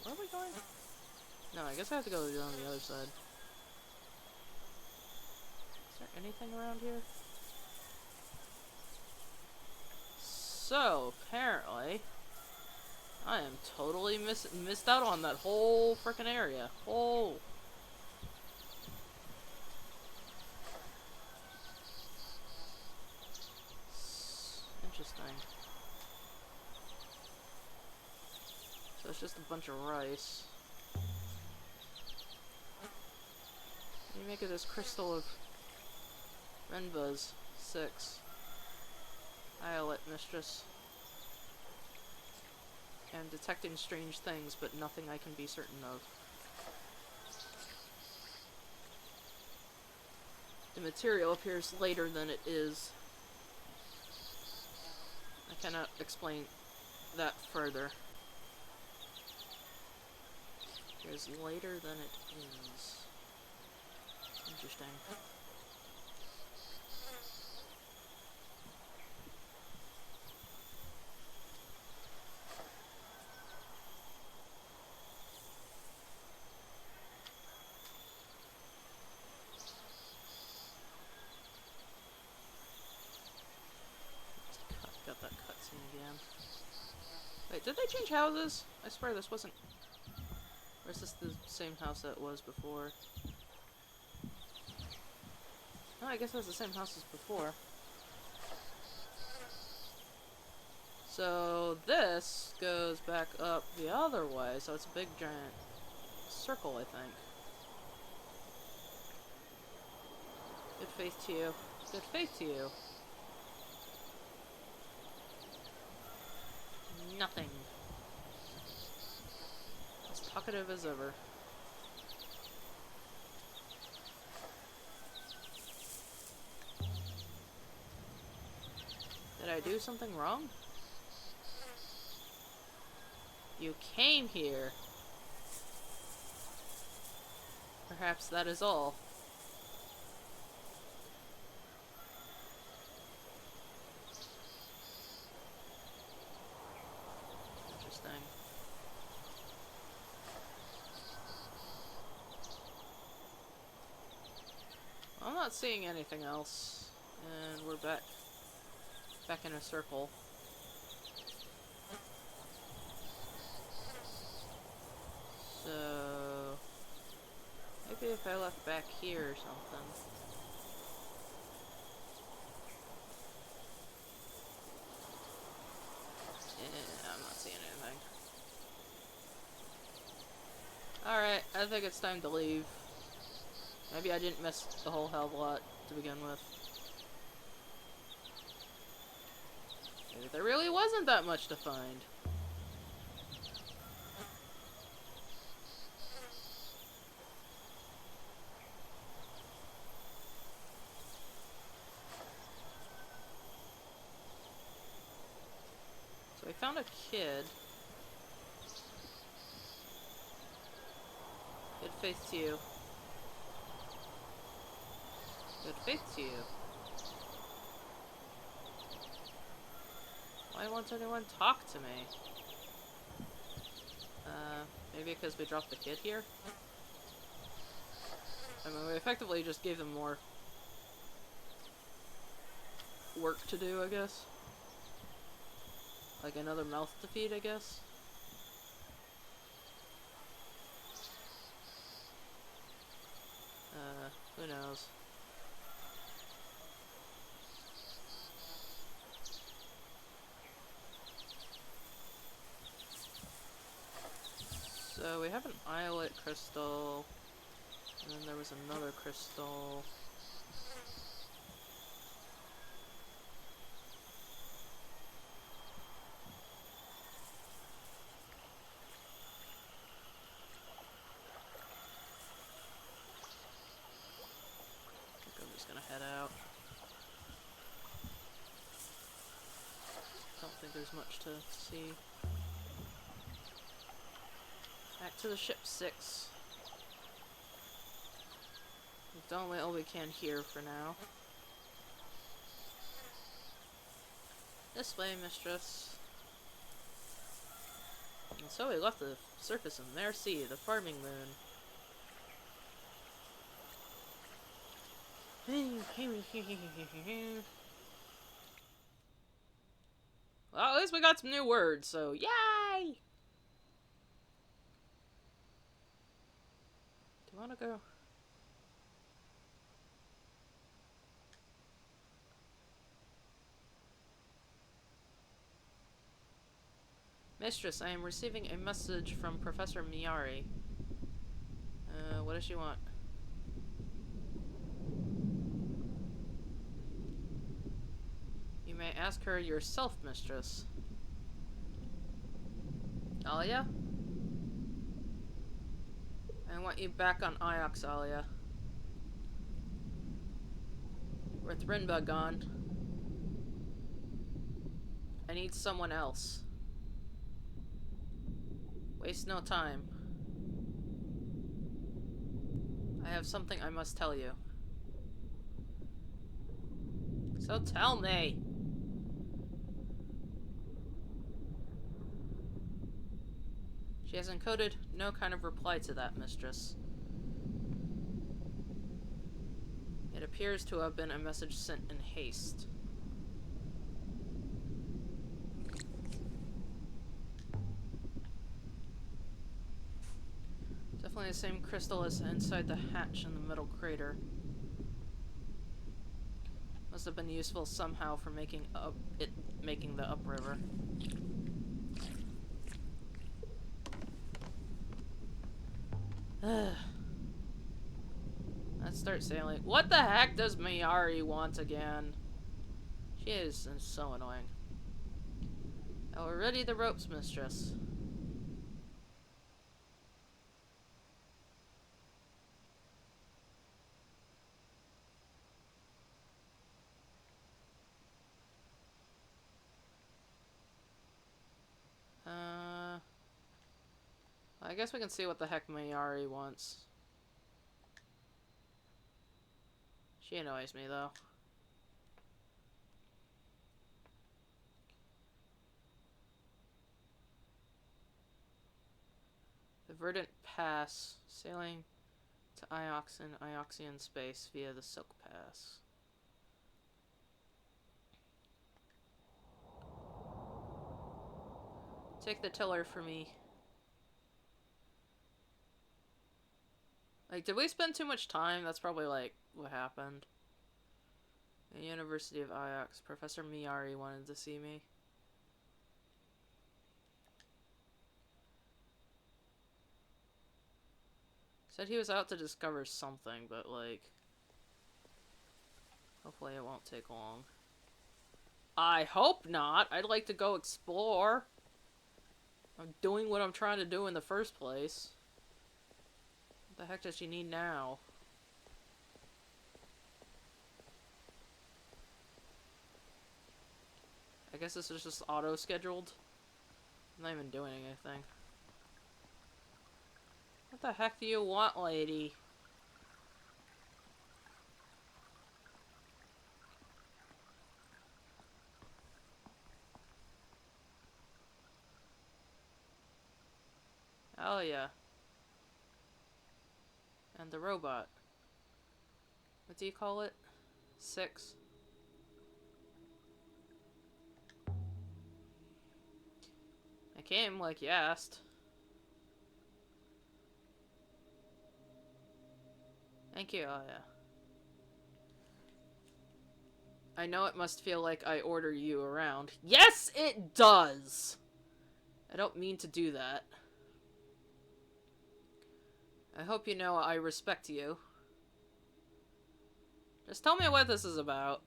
Where are we going? No, I guess I have to go on the other side. Is there anything around here? So, apparently, I am totally missed out on that whole frickin' area. Oh. Interesting. So it's just a bunch of rice. What do you make of this crystal of Renbuzz? 6. I'll let mistress. I'm detecting strange things, but nothing I can be certain of. The material appears later than it is. I cannot explain that further. It is later than it is. Interesting. Got that cutscene again. Wait, did they change houses? I swear this wasn't... Or is this the same house that it was before? Oh, I guess it was the same house as before. So this goes back up the other way, so it's a big giant circle, I think. Good faith to you. Good faith to you. Nothing. As talkative as ever. Did I do something wrong? You came here. Perhaps that is all. Interesting. I'm not seeing anything else. And we're back in a circle. So maybe if I left back here or something. I'm not seeing anything. Alright, I think it's time to leave. Maybe I didn't miss the whole hell of a lot to begin with. Maybe there really wasn't that much to find. So we found a kid. Good faith to you. Good faith to you. Why won't anyone talk to me? Maybe because we dropped the kid here? I mean, we effectively just gave them more work to do, I guess. Like another mouth to feed, I guess. Who knows? So we have an islet crystal, and then there was another crystal. I think I'm just gonna head out. Don't think there's much to see. Back to the ship 6. We've done all we can here for now. This way, mistress. And so we left the surface in Mare Sea, the farming moon. Well, at least we got some new words, so yay! Do you want to go? Mistress, I am receiving a message from Professor Miyari. What does she want? You may ask her yourself, mistress. Alia? I want you back on Iox, Alia. With Rinba gone, I need someone else. Waste no time. I have something I must tell you. So tell me! She has encoded no kind of reply to that, mistress. It appears to have been a message sent in haste. Definitely the same crystal as inside the hatch in the middle crater. Must have been useful somehow for making the upriver. Let's start sailing. What the heck does Mayari want again? She is so annoying. Oh, we're ready the ropes, mistress. I guess we can see what the heck Mayari wants. She annoys me, though. The Verdant Pass. Sailing to Ioxian space via the Silk Pass. Take the tiller for me. Like, did we spend too much time? That's probably, like, what happened. The University of Iox. Professor Miyari wanted to see me. Said he was out to discover something, but, like... hopefully it won't take long. I hope not! I'd like to go explore! I'm doing what I'm trying to do in the first place. What the heck does she need now? I guess this is just auto-scheduled. I'm not even doing anything. What the heck do you want, lady? Oh yeah. And the robot. What do you call it? 6. I came like you asked. Thank you, oh yeah. I know it must feel like I order you around. Yes, it does! I don't mean to do that. I hope you know I respect you. Just tell me what this is about.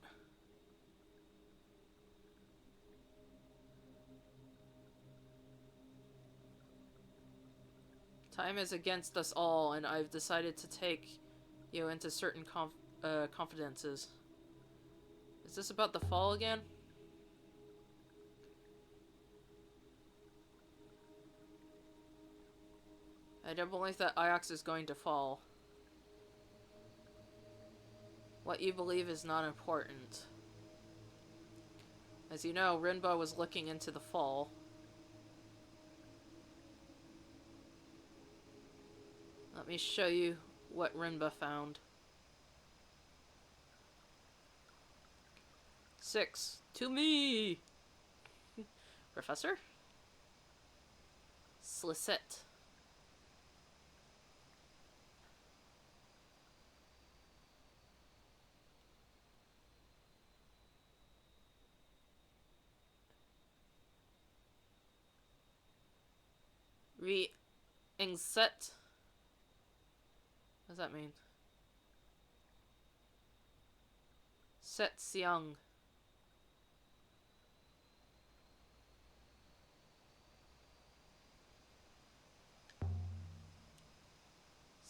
Time is against us all, and I've decided to take you into certain confidences. Is this about the fall again? I don't believe that Iox is going to fall. What you believe is not important. As you know, Rinba was looking into the fall. Let me show you what Rinba found. 6. To me! Professor? Slicet. Re-ingset. What does that mean? Set Siang.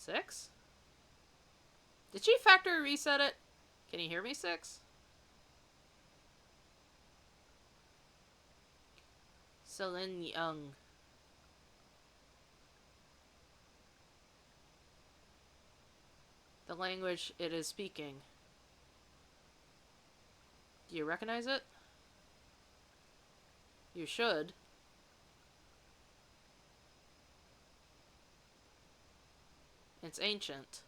6? Did she factory reset it? Can you hear me, 6? Celine Young. The language it is speaking. Do you recognize it? You should. It's ancient.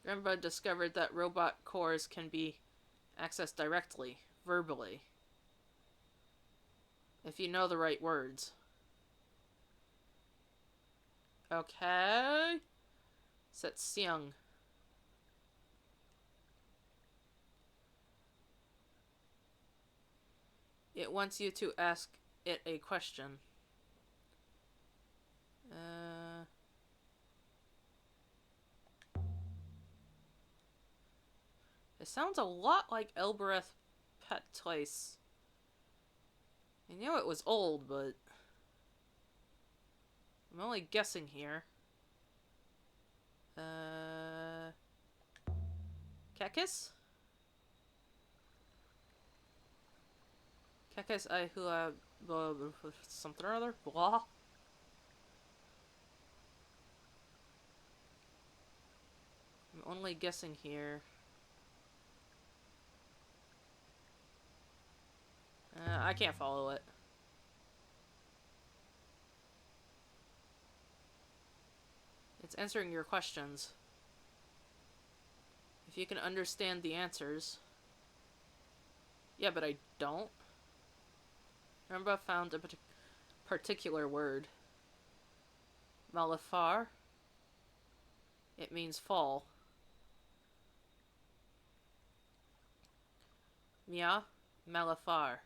Renba discovered that robot cores can be accessed directly, verbally, if you know the right words. Okay. Setseung. It wants you to ask it a question. It sounds a lot like Elbereth Pattois. I knew it was old, but I'm only guessing here. Kekis? Kekis Ahua something or other? Blah. I'm only guessing here. I can't follow it. It's answering your questions. If you can understand the answers. Yeah, but I don't. Remember I found a particular word. Malafar. It means fall. Mia Malafar.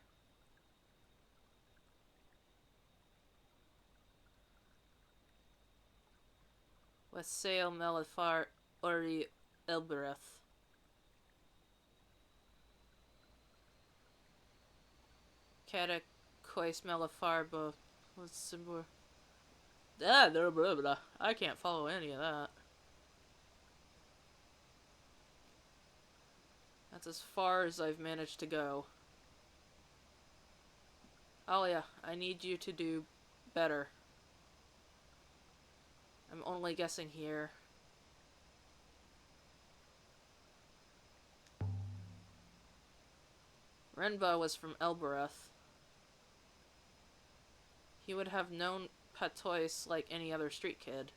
Wassail Malafar Uri Elbereth. Catacois Malafarba. What's similar? Blah, blah, blah, blah. I can't follow any of that. That's as far as I've managed to go. Oh yeah, I need you to do better. I'm only guessing here. Renba was from Elbereth. He would have known Pattois like any other street kid.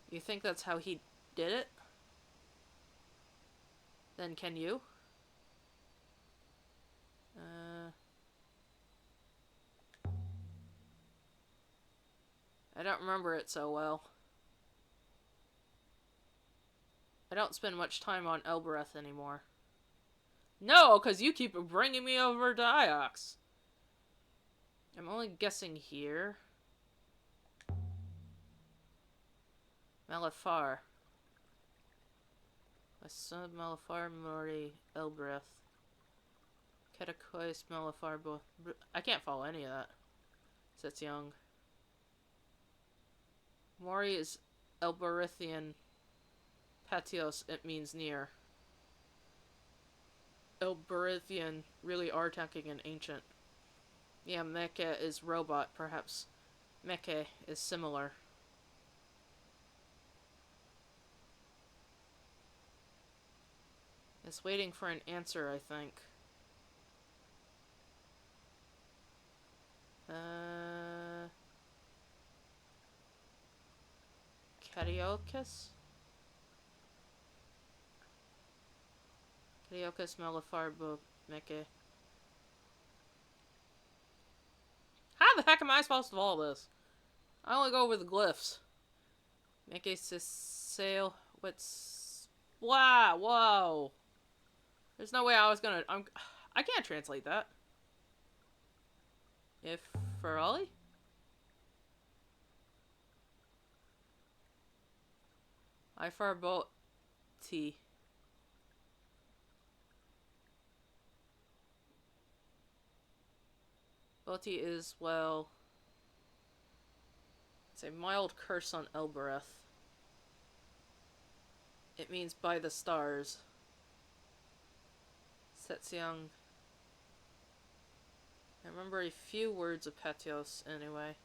You think that's how he did it? Then can you? I don't remember it so well. I don't spend much time on Elbereth anymore. No, because you keep bringing me over to Iox. I'm only guessing here. Malafar. My son Malafar Mori Elbereth. Ketakois Malafar I can't follow any of that. That's young. Mori is Elberethian. Patios, it means near. Elberethian really are talking in ancient. Yeah, Mecha is robot, perhaps. Mecha is similar. It's waiting for an answer, I think. Karaokas? Karaokas Malafarbo Mecha. How the heck am I supposed to follow this? I only go over the glyphs. Mecha sail. What's. Wow, whoa. There's no way I was gonna. I can't translate that. If Ferali? Ifarboti. Boti is, well. It's a mild curse on Elbereth. It means by the stars. Setseong. I remember a few words of Petios anyway.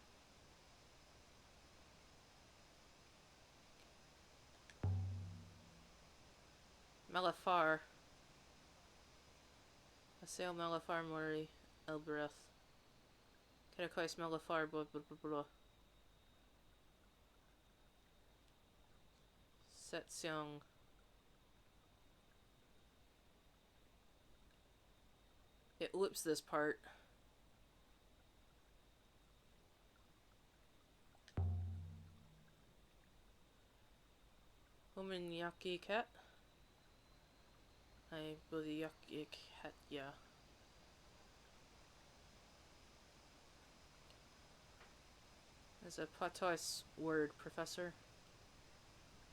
Malafar. Assail Malafar Mori Elbereth. Ketakois Malafar blah blah blah blah. Setseong. It loops this part. Yaki cat? I believe Yaki cat, yeah. There's a Patois word, Professor.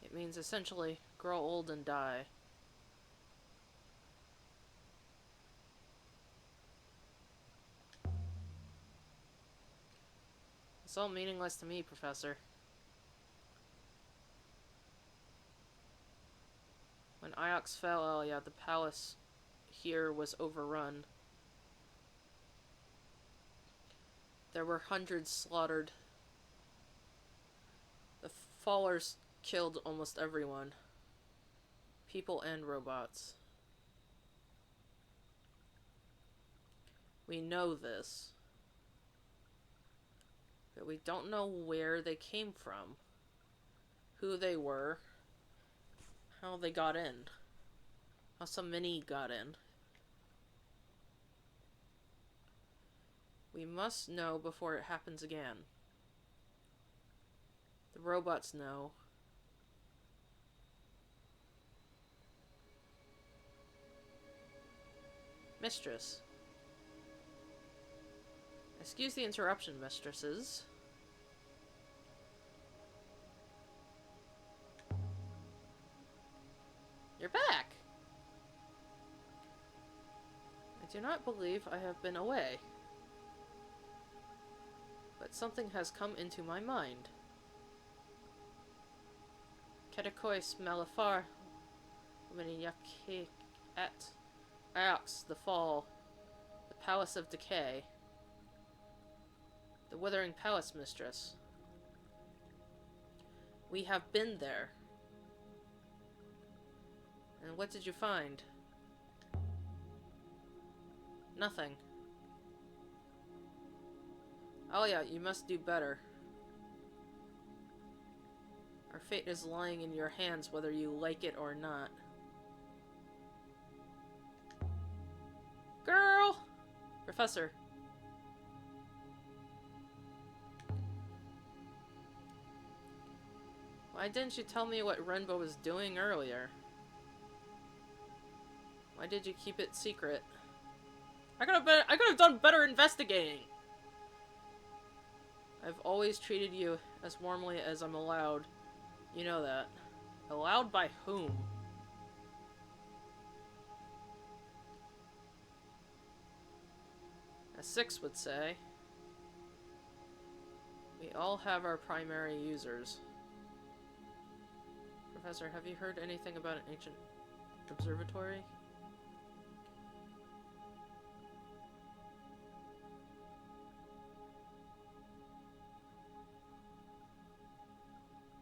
It means essentially grow old and die. It's all meaningless to me, Professor. When Iox fell, yeah, the palace here was overrun. There were hundreds slaughtered. The fallers killed almost everyone. People and robots. We know this. But we don't know where they came from. Who they were. How they got in. How so many got in. We must know before it happens again. The robots know. Mistress. Excuse the interruption, mistresses. You're back! I do not believe I have been away. But something has come into my mind. Ketakois Malafar Yaki at Iox, the Fall, the Palace of Decay, the Withering Palace Mistress. We have been there. And what did you find? Nothing. Oh yeah, you must do better. Our fate is lying in your hands whether you like it or not. Girl! Professor. Why didn't you tell me what Renbo was doing earlier? Why did you keep it secret? I could have done better investigating! I've always treated you as warmly as I'm allowed. You know that. Allowed by whom? As Six would say, we all have our primary users. Professor, have you heard anything about an ancient observatory?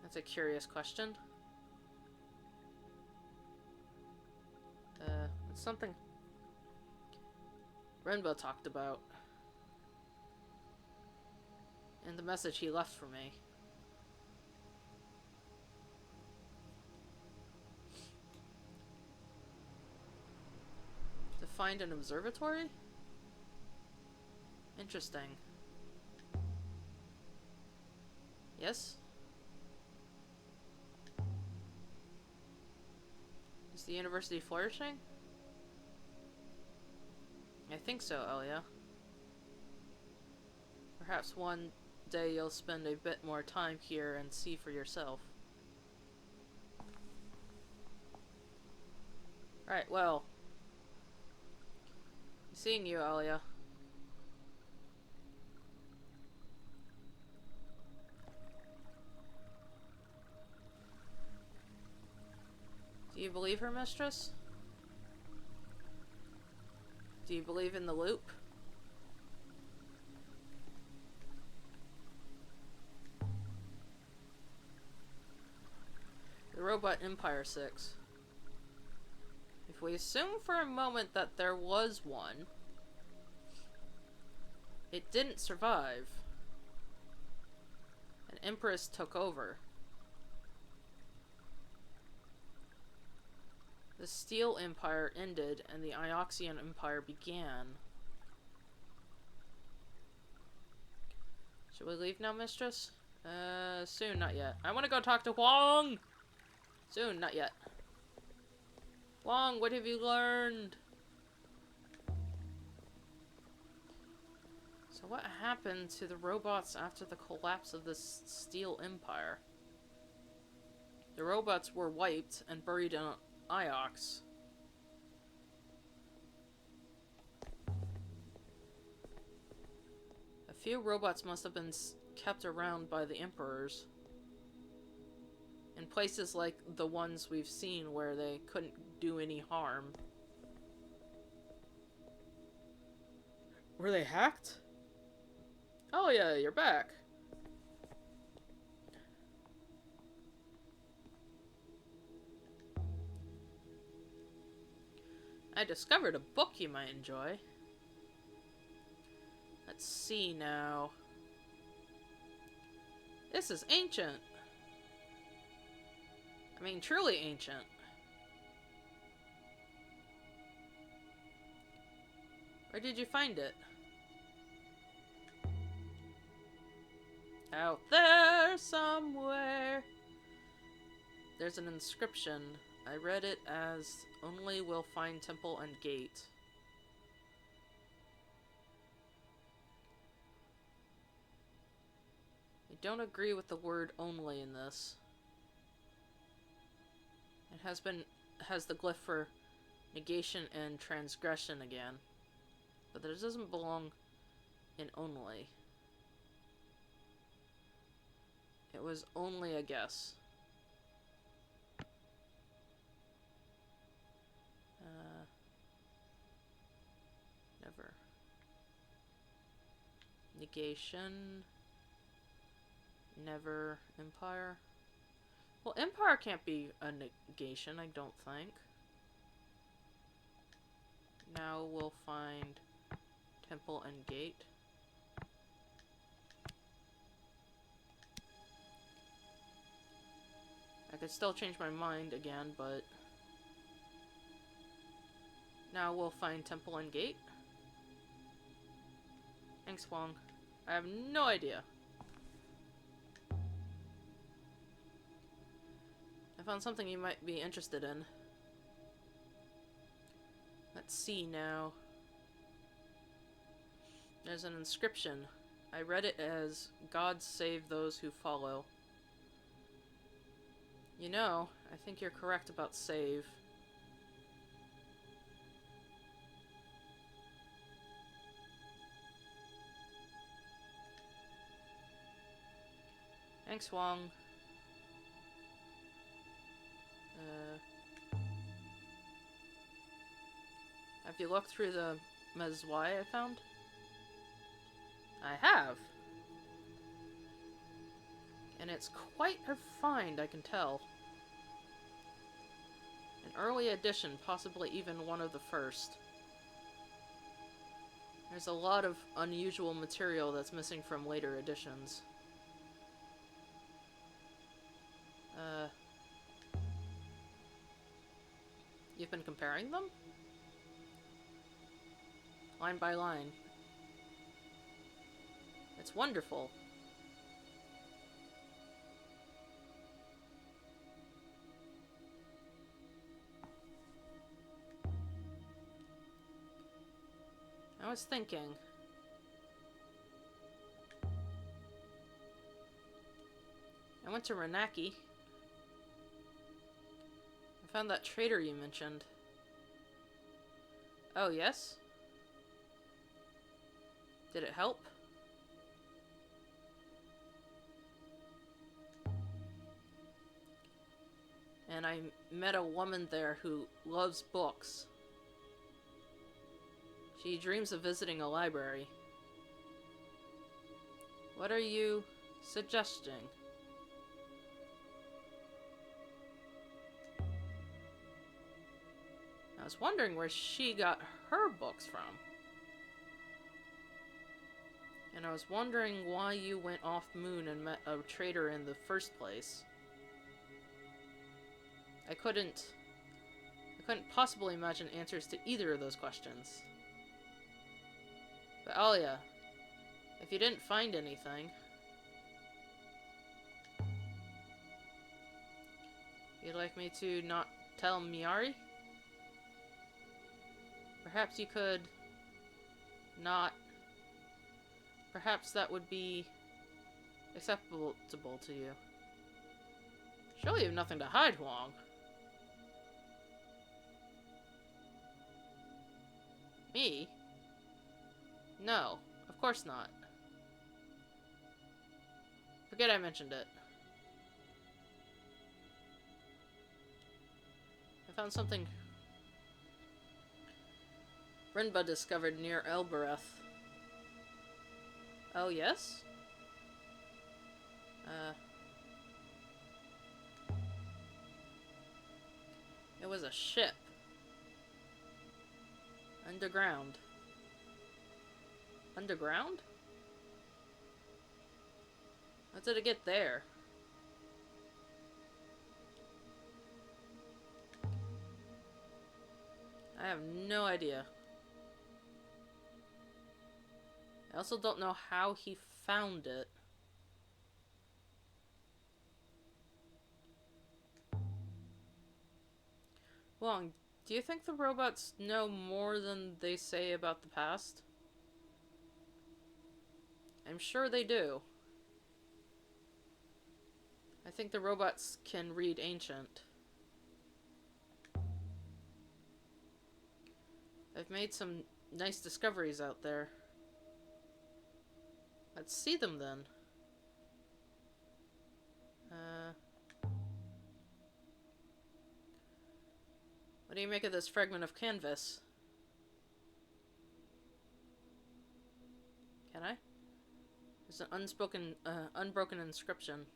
That's a curious question. It's something Renbo talked about in the message he left for me. To find an observatory? Interesting. Yes? Is the university flourishing? I think so, Elia. Perhaps one day you'll spend a bit more time here and see for yourself. Alright, well. Seeing you, Elia. Do you believe her, mistress? Do you believe in the loop? The Robot Empire 6. If we assume for a moment that there was one, it didn't survive. An Empress took over. The Steel Empire ended and the Ioxian Empire began. Should we leave now, mistress? Soon, not yet. I want to go talk to Huang! Soon, not yet. Huang, what have you learned? So what happened to the robots after the collapse of the Steel Empire? The robots were wiped and buried in Iox. A few robots must have been kept around by the emperors. In places like the ones we've seen where they couldn't do any harm. Were they hacked? Oh yeah, you're back. I discovered a book you might enjoy. Let's see now. This is ancient. I mean, truly ancient. Where did you find it? Out there somewhere. There's an inscription. I read it as only will find temple and gate. I don't agree with the word only in this. It has the glyph for negation and transgression again. But it doesn't belong in only. It was only a guess. Never. Negation. Never. Empire. Well, Empire can't be a negation, I don't think. Now we'll find temple and gate. I could still change my mind again, but now we'll find temple and gate. Thanks, Huang. I have no idea. I found something you might be interested in. Let's see now. There's an inscription. I read it as, God save those who follow. You know, I think you're correct about save. Thanks, Huang. Have you looked through the Mezwai I found? I have. And it's quite a find, I can tell. An early edition, possibly even one of the first. There's a lot of unusual material that's missing from later editions. You've been comparing them? Line by line. It's wonderful. I was thinking. I went to Renaki. I found that trader you mentioned. Oh, yes? Did it help? and I met a woman there who loves books. She dreams of visiting a library. What are you suggesting? I was wondering where she got her books from. And I was wondering why you went off moon and met a traitor in the first place. I couldn't possibly imagine answers to either of those questions. But Alia, if you didn't find anything, you'd like me to not tell Miari? Perhaps you could not... Perhaps that would be acceptable to you. Surely you have nothing to hide, Huang. Me? No, of course not. Forget I mentioned it. I found something Renba discovered near Elbereth. Oh, yes? It was a ship. Underground. Underground? How did it get there? I have no idea. I also don't know how he found it. Wong, do you think the robots know more than they say about the past? I'm sure they do. I think the robots can read ancient. I've made some nice discoveries out there. Let's see them then. What do you make of this fragment of canvas? Can I? There's an unbroken inscription.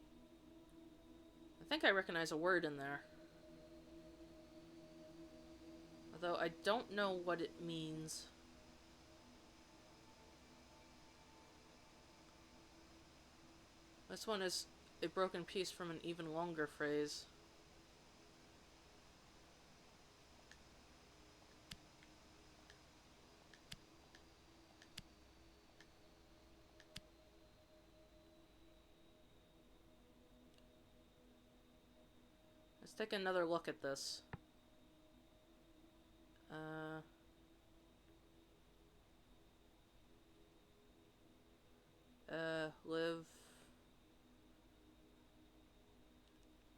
I think I recognize a word in there. Although I don't know what it means. This one is a broken piece from an even longer phrase. Let's take another look at this. Live.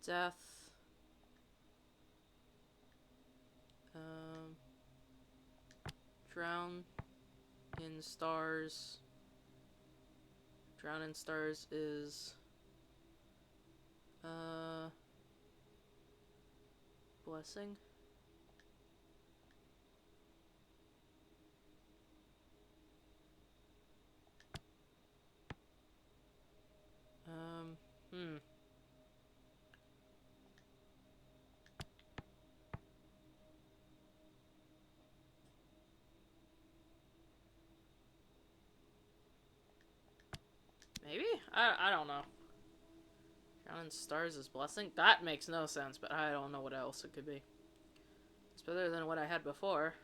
Death. Drown in stars. Drown in stars is... blessing. Maybe? I don't know. Counting stars is blessing? That makes no sense, but I don't know what else it could be. It's better than what I had before.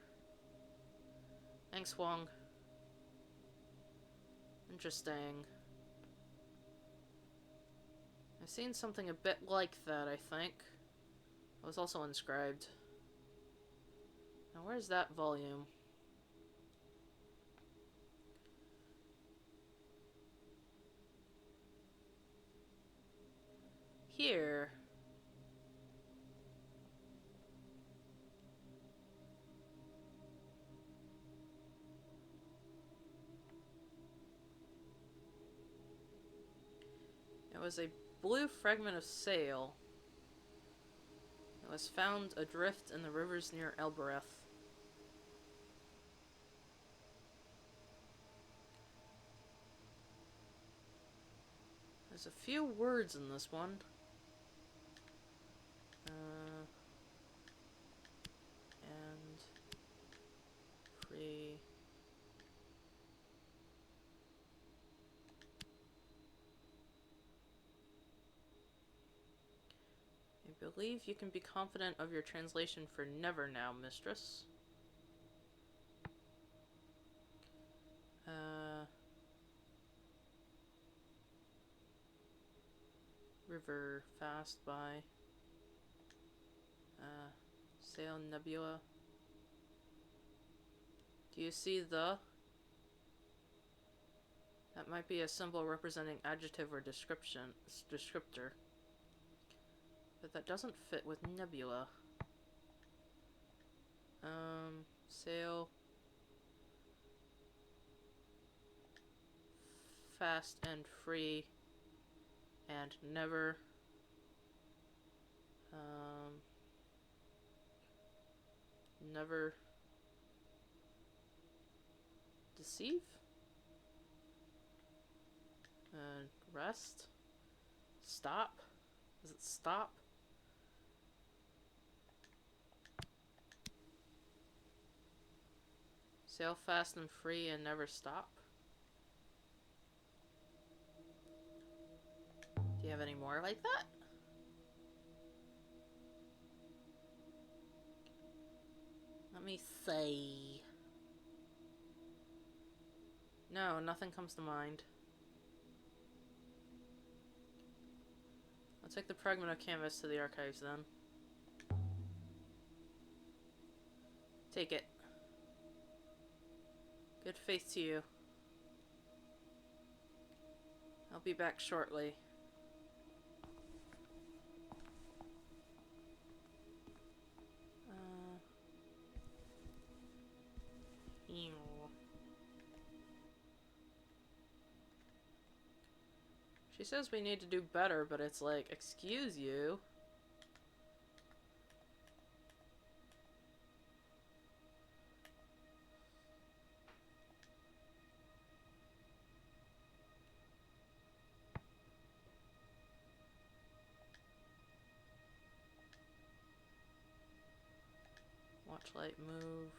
Thanks, Huang. Interesting. I've seen something a bit like that, I think. It was also inscribed. Now, where's that volume? Here. It was a blue fragment of sail. Was found adrift in the rivers near Elbereth. There's a few words in this one. And free. I believe you can be confident of your translation for never now, mistress. River fast by. Sail nebula. Do you see the? That might be a symbol representing adjective or descriptor. But that doesn't fit with nebula. Sail fast and free and never never deceive. Rest. Stop. Is it stop? Sail fast and free and never stop. Do you have any more like that? Let me see. No, nothing comes to mind. I'll take the Pragmato canvas to the archives then. Take it. Good faith to you. I'll be back shortly. She says we need to do better, but it's like, excuse you. Watch light move.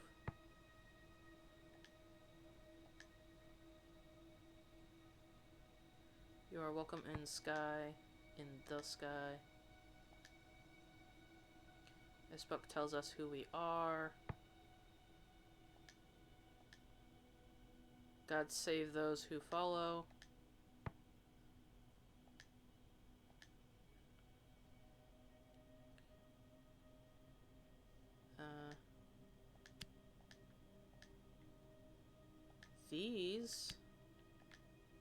You are welcome in sky, in the sky. This book tells us who we are. God save those who follow. These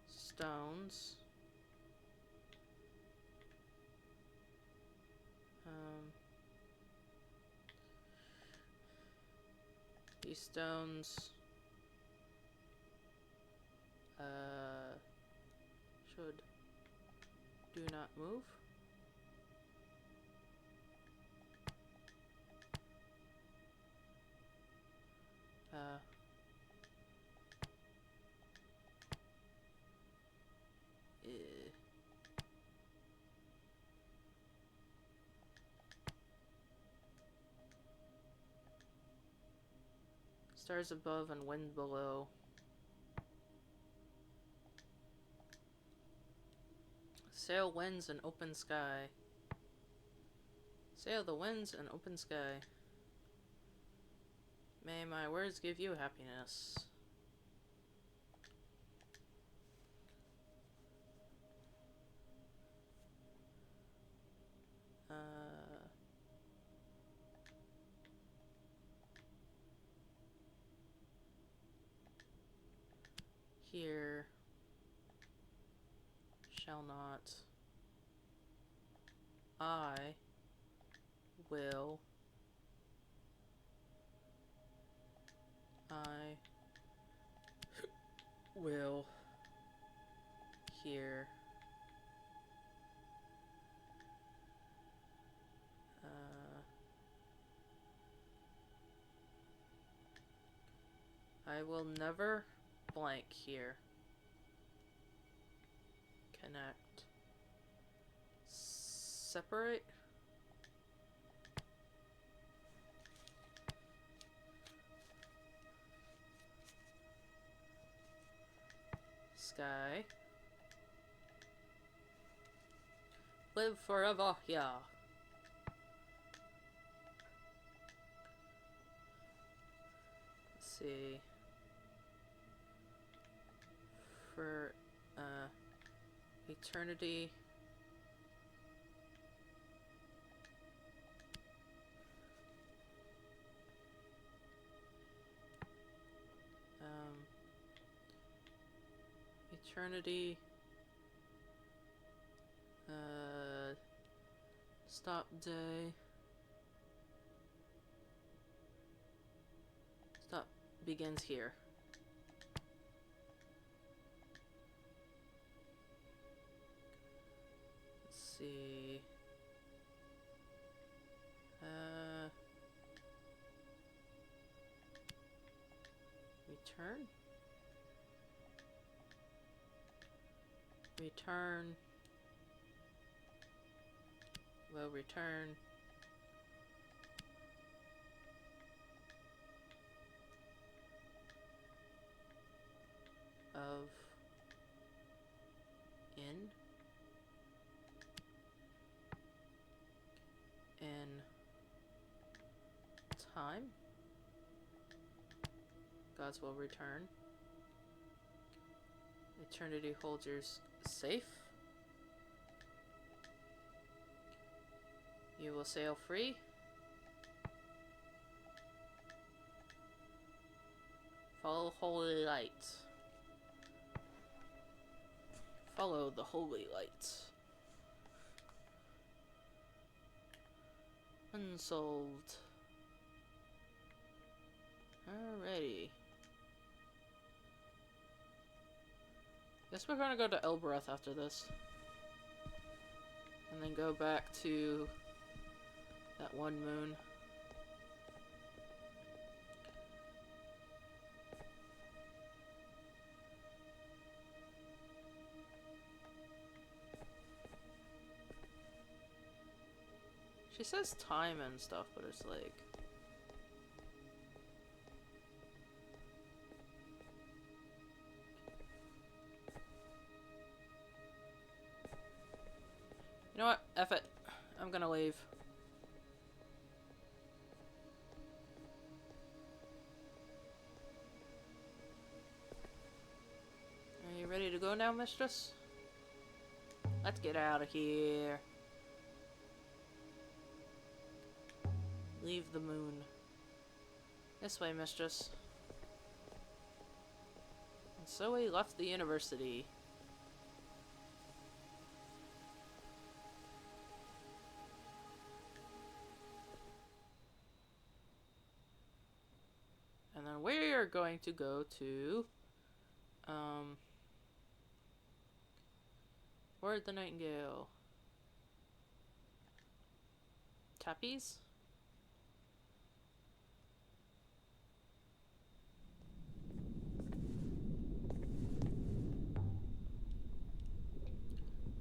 stones these stones should do not move. Stars above and wind below. Sail winds and open sky. Sail the winds and open sky. May my words give you happiness. Here shall not. I will. I will hear. I will never blank here. Connect. Separate. Sky. Live forever, yeah. Let's see. For eternity. Eternity. Stop day. Stop begins here. Let's see. Return. Return. Will return. Of. In. Time. Gods will return. Eternity holds yours safe. You will sail free. Follow holy light. Follow the holy light. Unsolved. Alrighty. Guess we're gonna go to Elbereth after this. And then go back to that one moon. She says time and stuff, but it's like... You know what? F it. I'm gonna leave. Are you ready to go now, mistress? Let's get out of here. Leave the moon. This way, mistress. And so we left the university. And then we are going to go to Word the Nightingale. Tappies?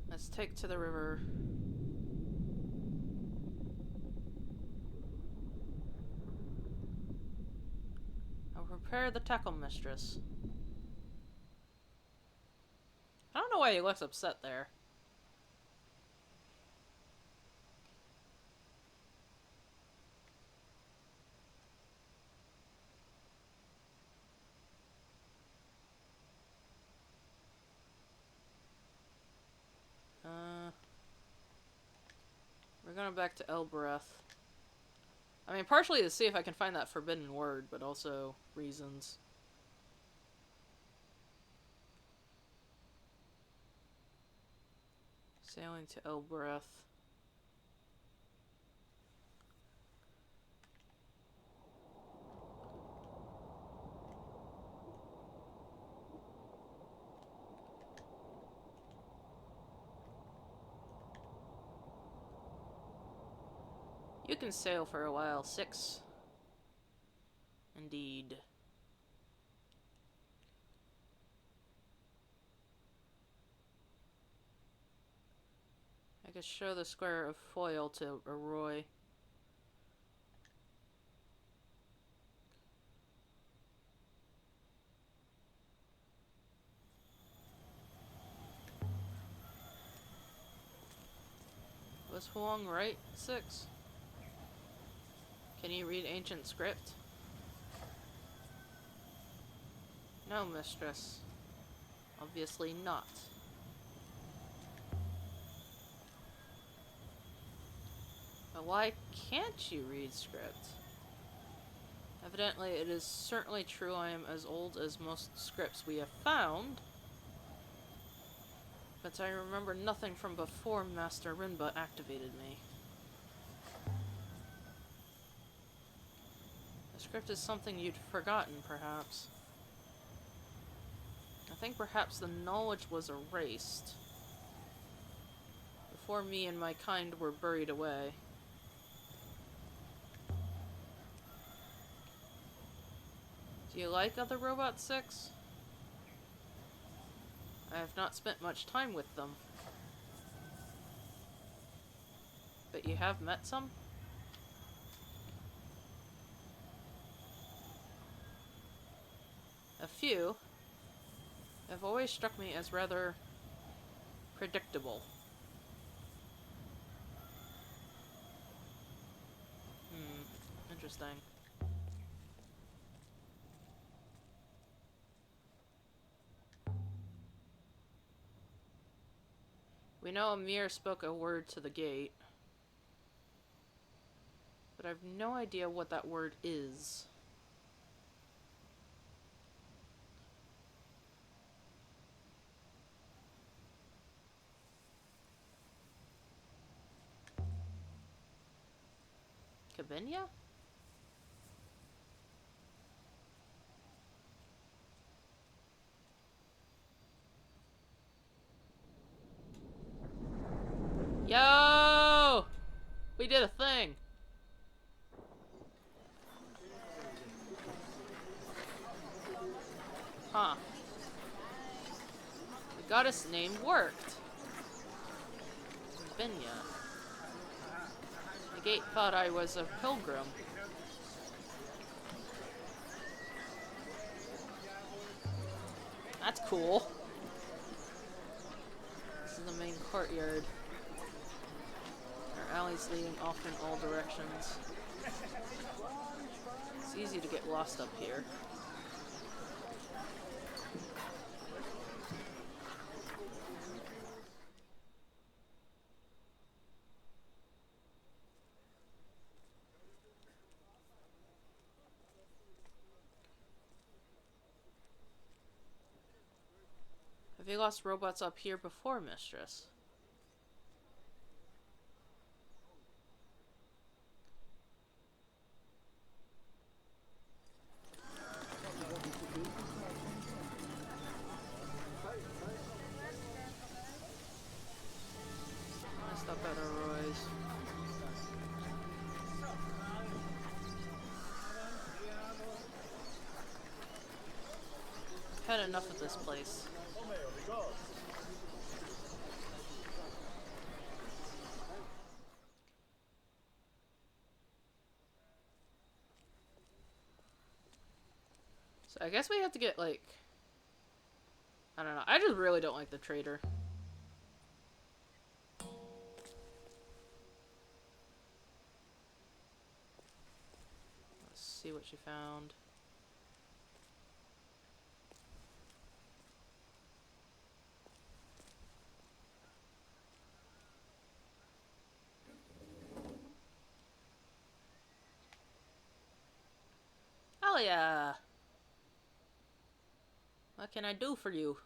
Let's take to the river. I'll prepare the tackle, mistress. I don't know why he looks upset there. We're going back to Elbereth. I mean, partially to see if I can find that forbidden word, but also reasons. Sailing to Elbereth. You can sail for a while. 6. Indeed. could show the square of foil to Roy. Was Huang right? 6. Can you read ancient script? No, mistress. Obviously not. But why can't you read script? Evidently, it is certainly true I am as old as most scripts we have found. But I remember nothing from before Master Rinba activated me. The script is something you'd forgotten, perhaps. I think perhaps the knowledge was erased before me and my kind were buried away. Do you like other Robot 6? I have not spent much time with them. But you have met some? A few have always struck me as rather predictable. Interesting. We know Amir spoke a word to the gate, but I have no idea what that word is. Kabinya? Yo! We did a thing! Huh. The goddess name worked. Kabinya. The gate thought I was a pilgrim. That's cool. This is the main courtyard. Our alleys leading off in all directions. It's easy to get lost up here. Have you lost robots up here before, mistress? I stopped at Roy's. I've had enough of this place. So I guess we have to get, like... I don't know. I just really don't like the trader. Let's see what she found. Alia! What can I do for you?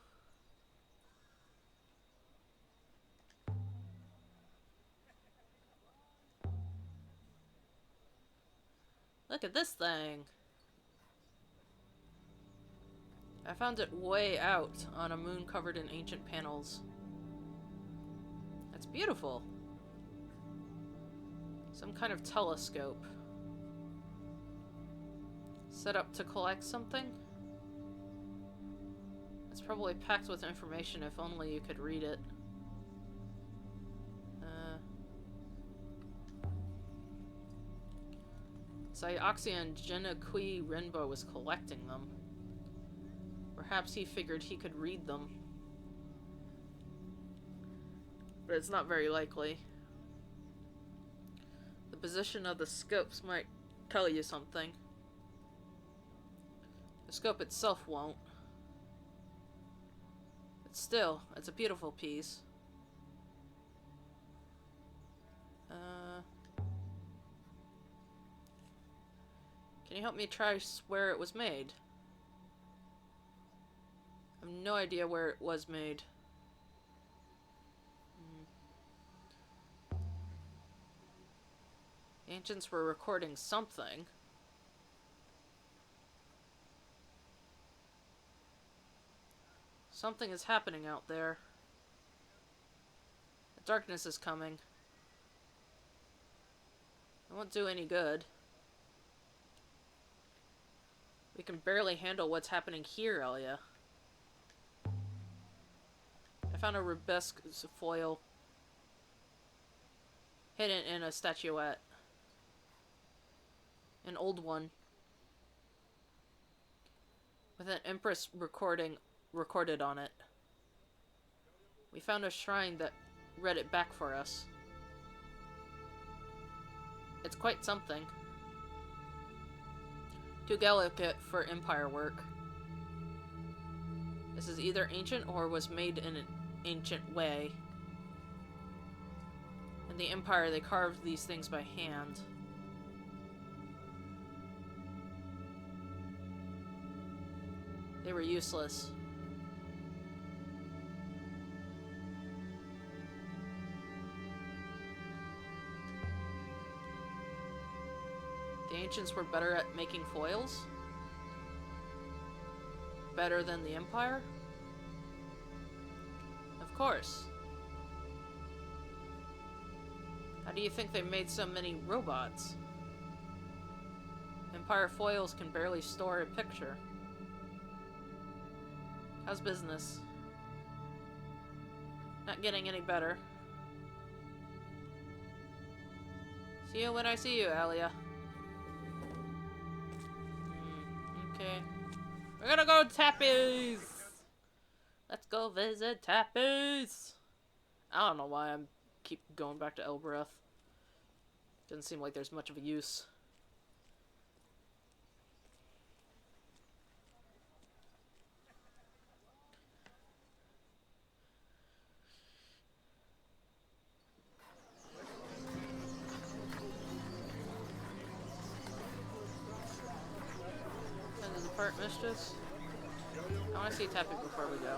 Look at this thing. I found it way out on a moon covered in ancient panels. That's beautiful. Some kind of telescope. Set up to collect something? It's probably packed with information if only you could read it. Cyoxia Genokui Renbo was collecting them. Perhaps he figured he could read them. But it's not very likely. The position of the scopes might tell you something. The scope itself won't. But still, it's a beautiful piece. Can you help me try where it was made? I have no idea where it was made. The ancients were recording something. Something is happening out there. The darkness is coming. It won't do any good. We can barely handle what's happening here, Elia. I found a rubesque foil hidden in a statuette. An old one. With an empress recorded on it. We found a shrine that read it back for us. It's quite something. Too delicate for Empire work. This is either ancient or was made in an ancient way. In the Empire, they carved these things by hand. They were useless. The ancients were better at making foils? Better than the Empire? Of course. How do you think they made so many robots? Empire foils can barely store a picture. How's business? Not getting any better. See you when I see you, Alia. Okay. We're gonna go to Tappy's! Let's go visit Tappy's! I don't know why I'm keep going back to Elbereth. Doesn't seem like there's much of a use. Mistress? I want to see Tappy before we go.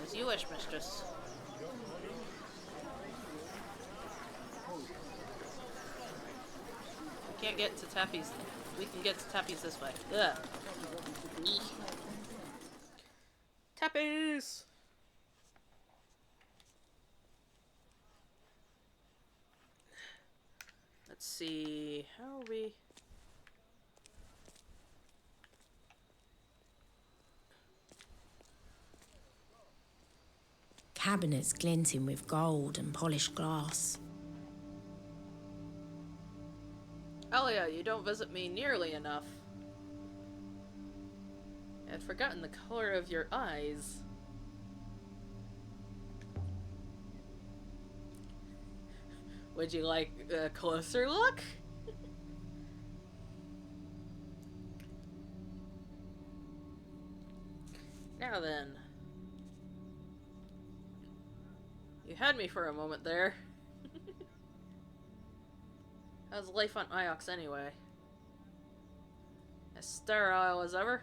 As you wish, Mistress. We can't get to Tappy's. We can get to Tappy's this way. Ugh. Tappy's! Let's see, how are we?
Cabinets glinting with gold and polished glass.
Elia, you don't visit me nearly enough. I'd forgotten the color of your eyes. Would you like a closer look? Now then. You had me for a moment there. How's life on Iox anyway? As sterile as ever?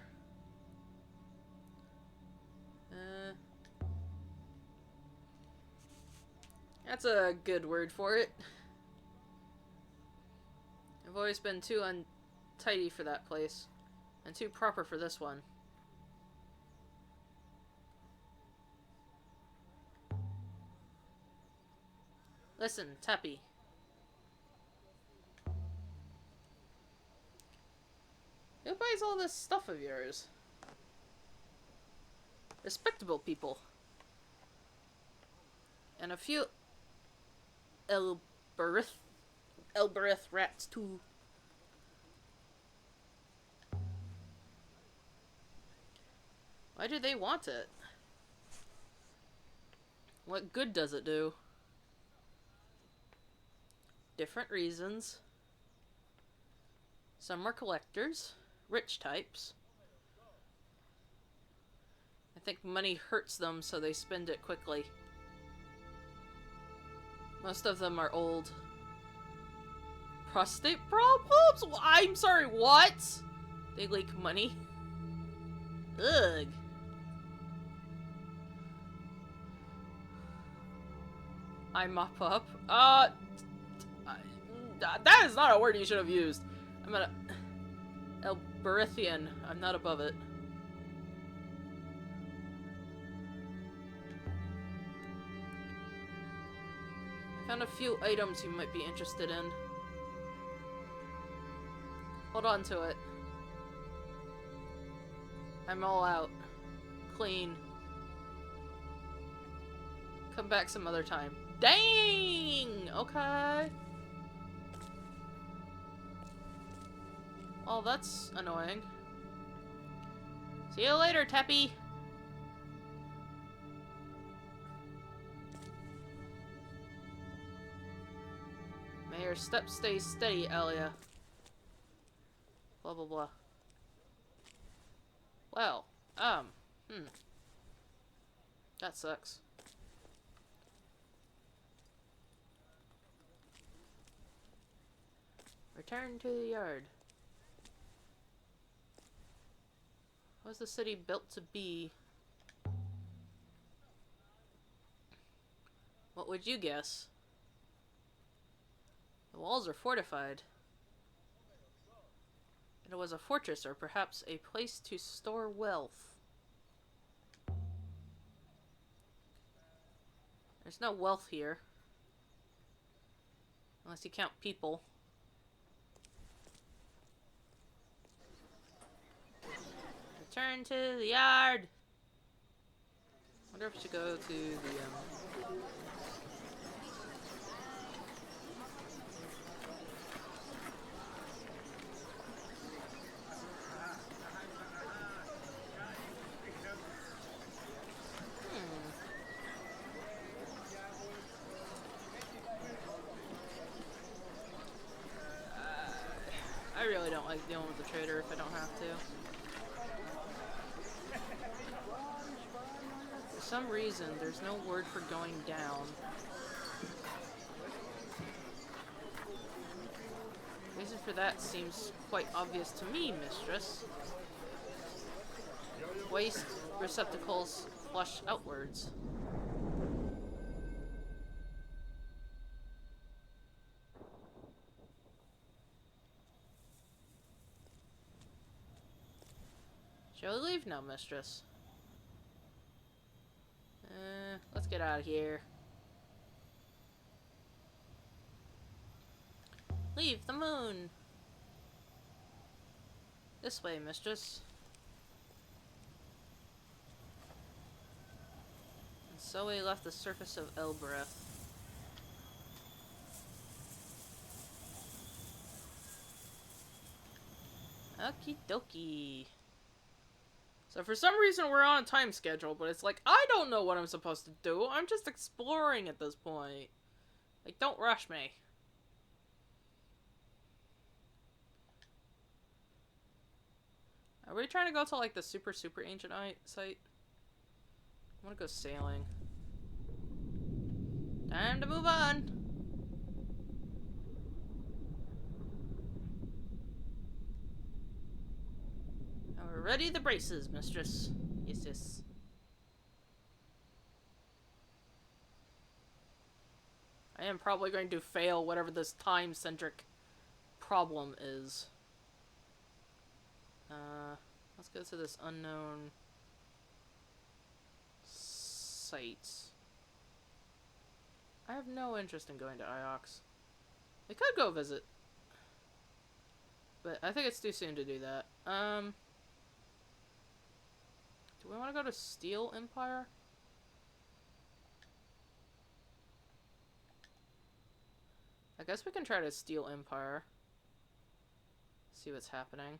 That's a good word for it. I've always been too untidy for that place, and too proper for this one. Listen, Tappy. Who buys all this stuff of yours? Respectable people. And a few Elbereth rats too. Why do they want it? What good does it do? Different reasons. Some are collectors, rich types. I think money hurts them, so they spend it quickly. Most of them are old. Prostate problems? I'm sorry, what? They leak money? Ugh. I mop up. That is not a word you should have used. I'm gonna... Elberithian. I'm not above it. I found a few items you might be interested in. Hold on to it. I'm all out. Clean. Come back some other time. Dang! Okay. Oh, that's annoying. See you later, Teppy! May your steps stay steady, Elia. Blah, blah, blah. Well, that sucks. Return to the yard. Was the city built to be? What would you guess? The walls are fortified. It was a fortress, or perhaps a place to store wealth. There's no wealth here. Unless you count people. Return to the yard! Wonder if we should go to the, I really don't like dealing with the trader if I don't have to. For some reason, there's no word for going down. The reason for that seems quite obvious to me, mistress. Waste receptacles flush outwards. Shall we leave now, mistress? Let's get out of here. Leave the moon! This way, mistress. And so we left the surface of Elbereth. Okie dokie. So for some reason we're on a time schedule, but it's like, I don't know what I'm supposed to do. I'm just exploring at this point. Like, don't rush me. Are we trying to go to, like, the super ancient site? I want to go sailing. Time to move on! Now we're ready the braces, mistress. Yes, yes. I am probably going to fail whatever this time-centric problem is. Let's go to this unknown site. I have no interest in going to Iox. We could go visit. But I think it's too soon to do that. Do we want to go to Steel Empire? I guess we can try to steal Empire. See what's happening.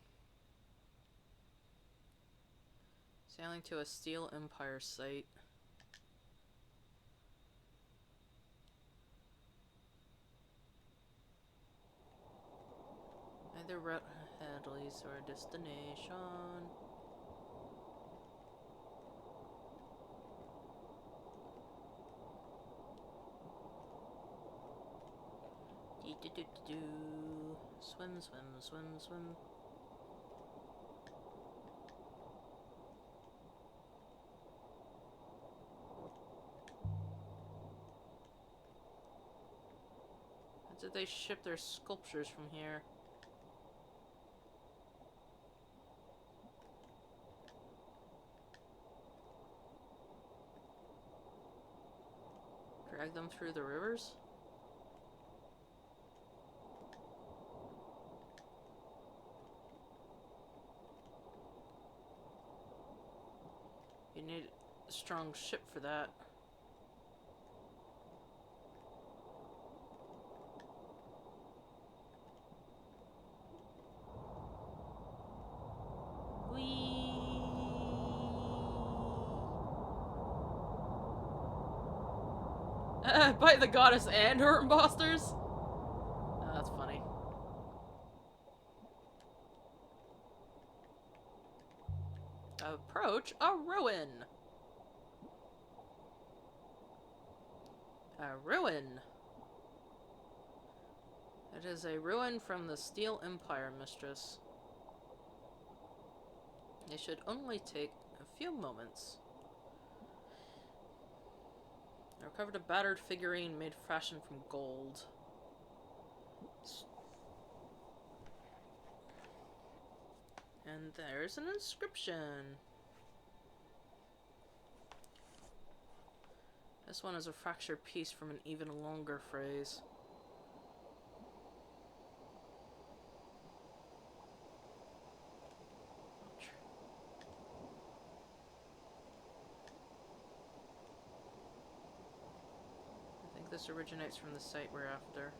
Sailing to a Steel Empire site. Either route ahead leads to our destination. Do. Swim, swim, swim, swim. How did they ship their sculptures from here? Drag them through the rivers? You need a strong ship for that. By the goddess and her imposters? Oh, that's funny. Approach a ruin. A ruin. It is a ruin from the Steel Empire, mistress. It should only take a few moments. I recovered a battered figurine made fashioned from gold. And there's an inscription. This one is a fractured piece from an even longer phrase. I think this originates from the site we're after.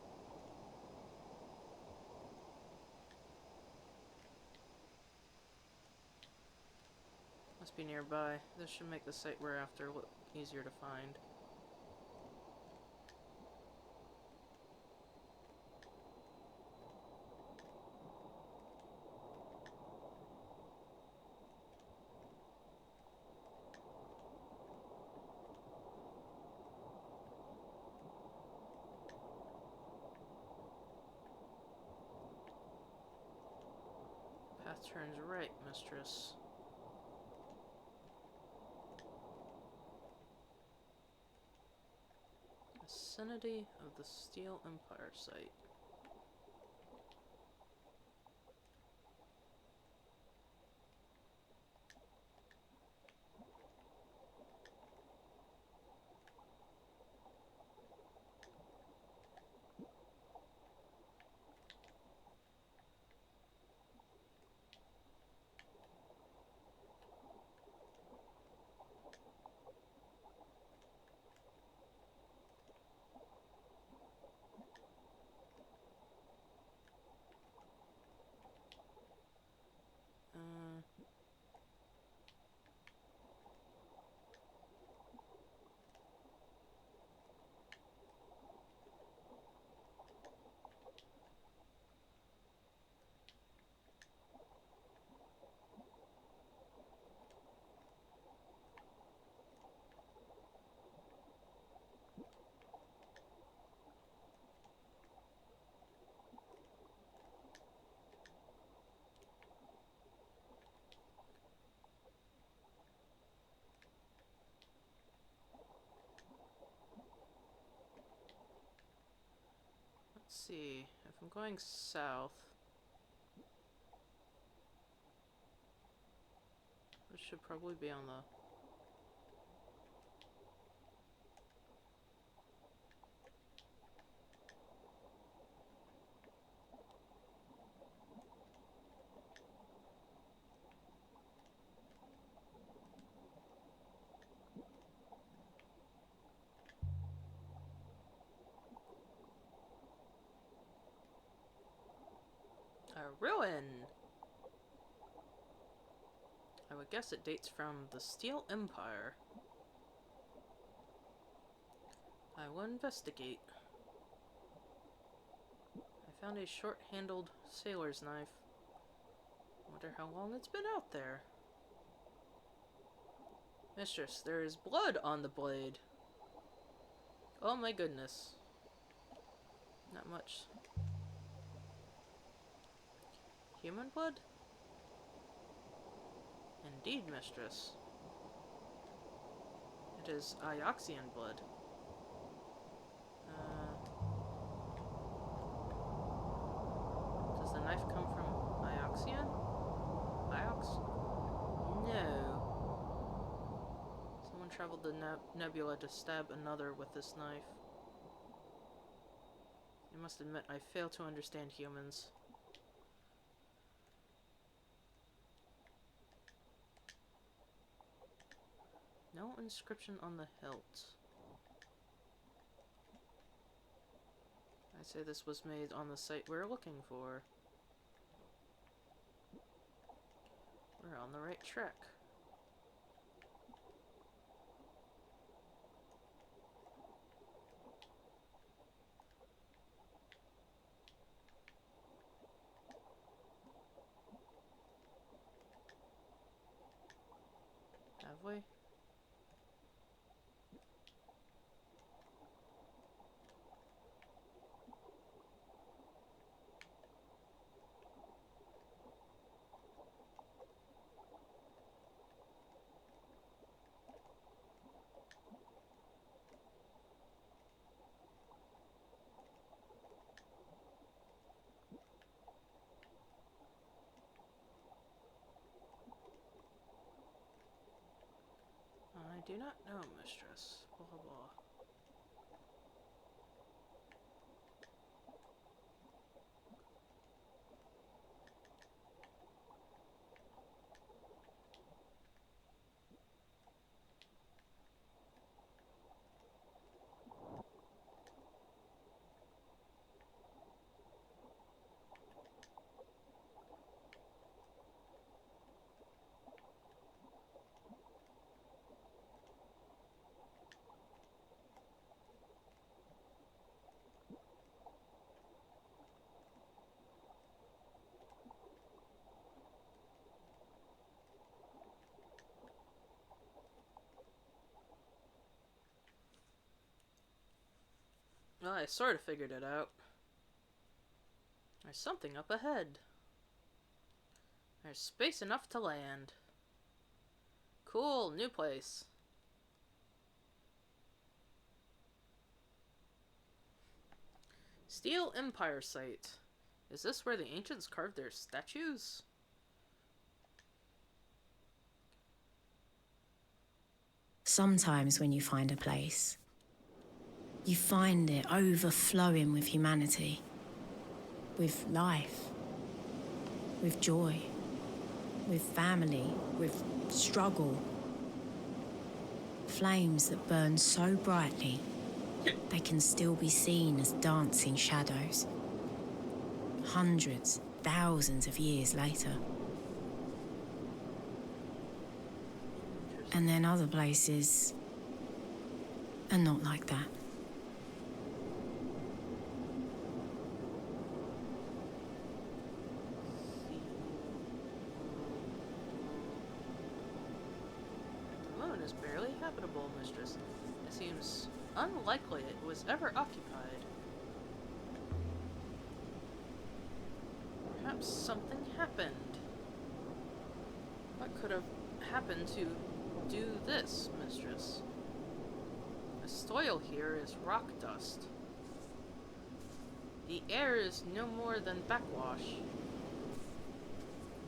Must be nearby. This should make the site we're after look easier to find. Path turns right, mistress. Vicinity of the Steel Empire site. Let's see, if I'm going south, it should probably be on the... ruin. I would guess it dates from the Steel Empire. I will investigate. I found a short-handled sailor's knife. Wonder how long it's been out there. Mistress, there is blood on the blade. Oh my goodness. Not much. Human blood? Indeed, mistress. It is Ioxian blood. Does the knife come from Ioxian? Iox? No. Someone traveled the nebula to stab another with this knife. I must admit, I fail to understand humans. No inscription on the hilt. I'd say this was made on the site we're looking for. We're on the right track. Have we? I do not know, mistress. Blah, blah. Well, I sort of figured it out. There's something up ahead. There's space enough to land. Cool, new place. Steel Empire site. Is this where the ancients carved their statues?
Sometimes when you find a place, you find it overflowing with humanity, with life, with joy, with family, with struggle. Flames that burn so brightly, they can still be seen as dancing shadows. Hundreds, thousands of years later. And then other places are not like that.
The moon is barely habitable, mistress. It seems unlikely it was ever occupied. Perhaps something happened. What could have happened to do this, mistress? The soil here is rock dust. The air is no more than backwash.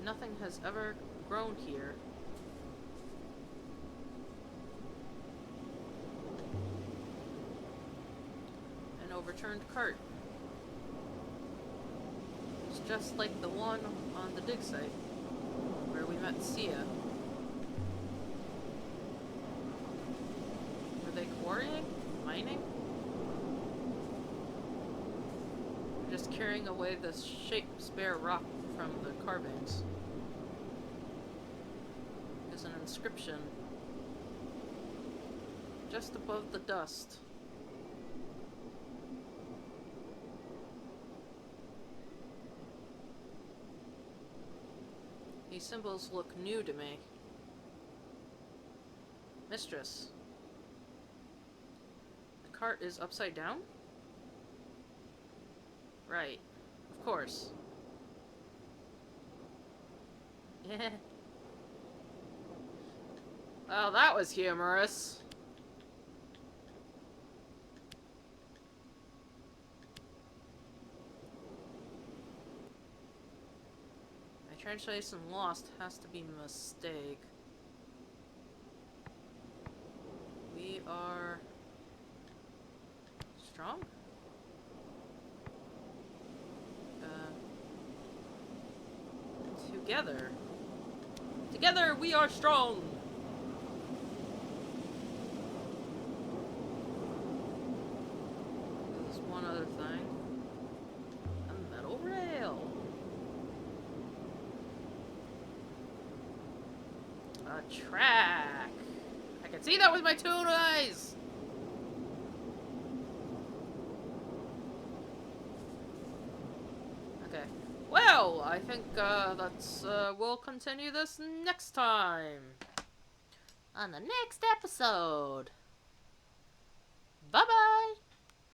Nothing has ever grown here. An overturned cart. It's just like the one on the dig site where we met Sia. Were they quarrying? Mining? Just carrying away the Shakespeare rock from the carvings is an inscription just above the dust. These symbols look new to me. Mistress. The cart is upside down? Right. Of course. Yeah. Well, that was humorous. My translation lost has to be a mistake. We are strong? Together. Together we are strong! There's one other thing. A metal rail. A track. I can see that with my 2 eyes! Okay. Well, I think we'll continue this next time. On the next episode. Bye-bye!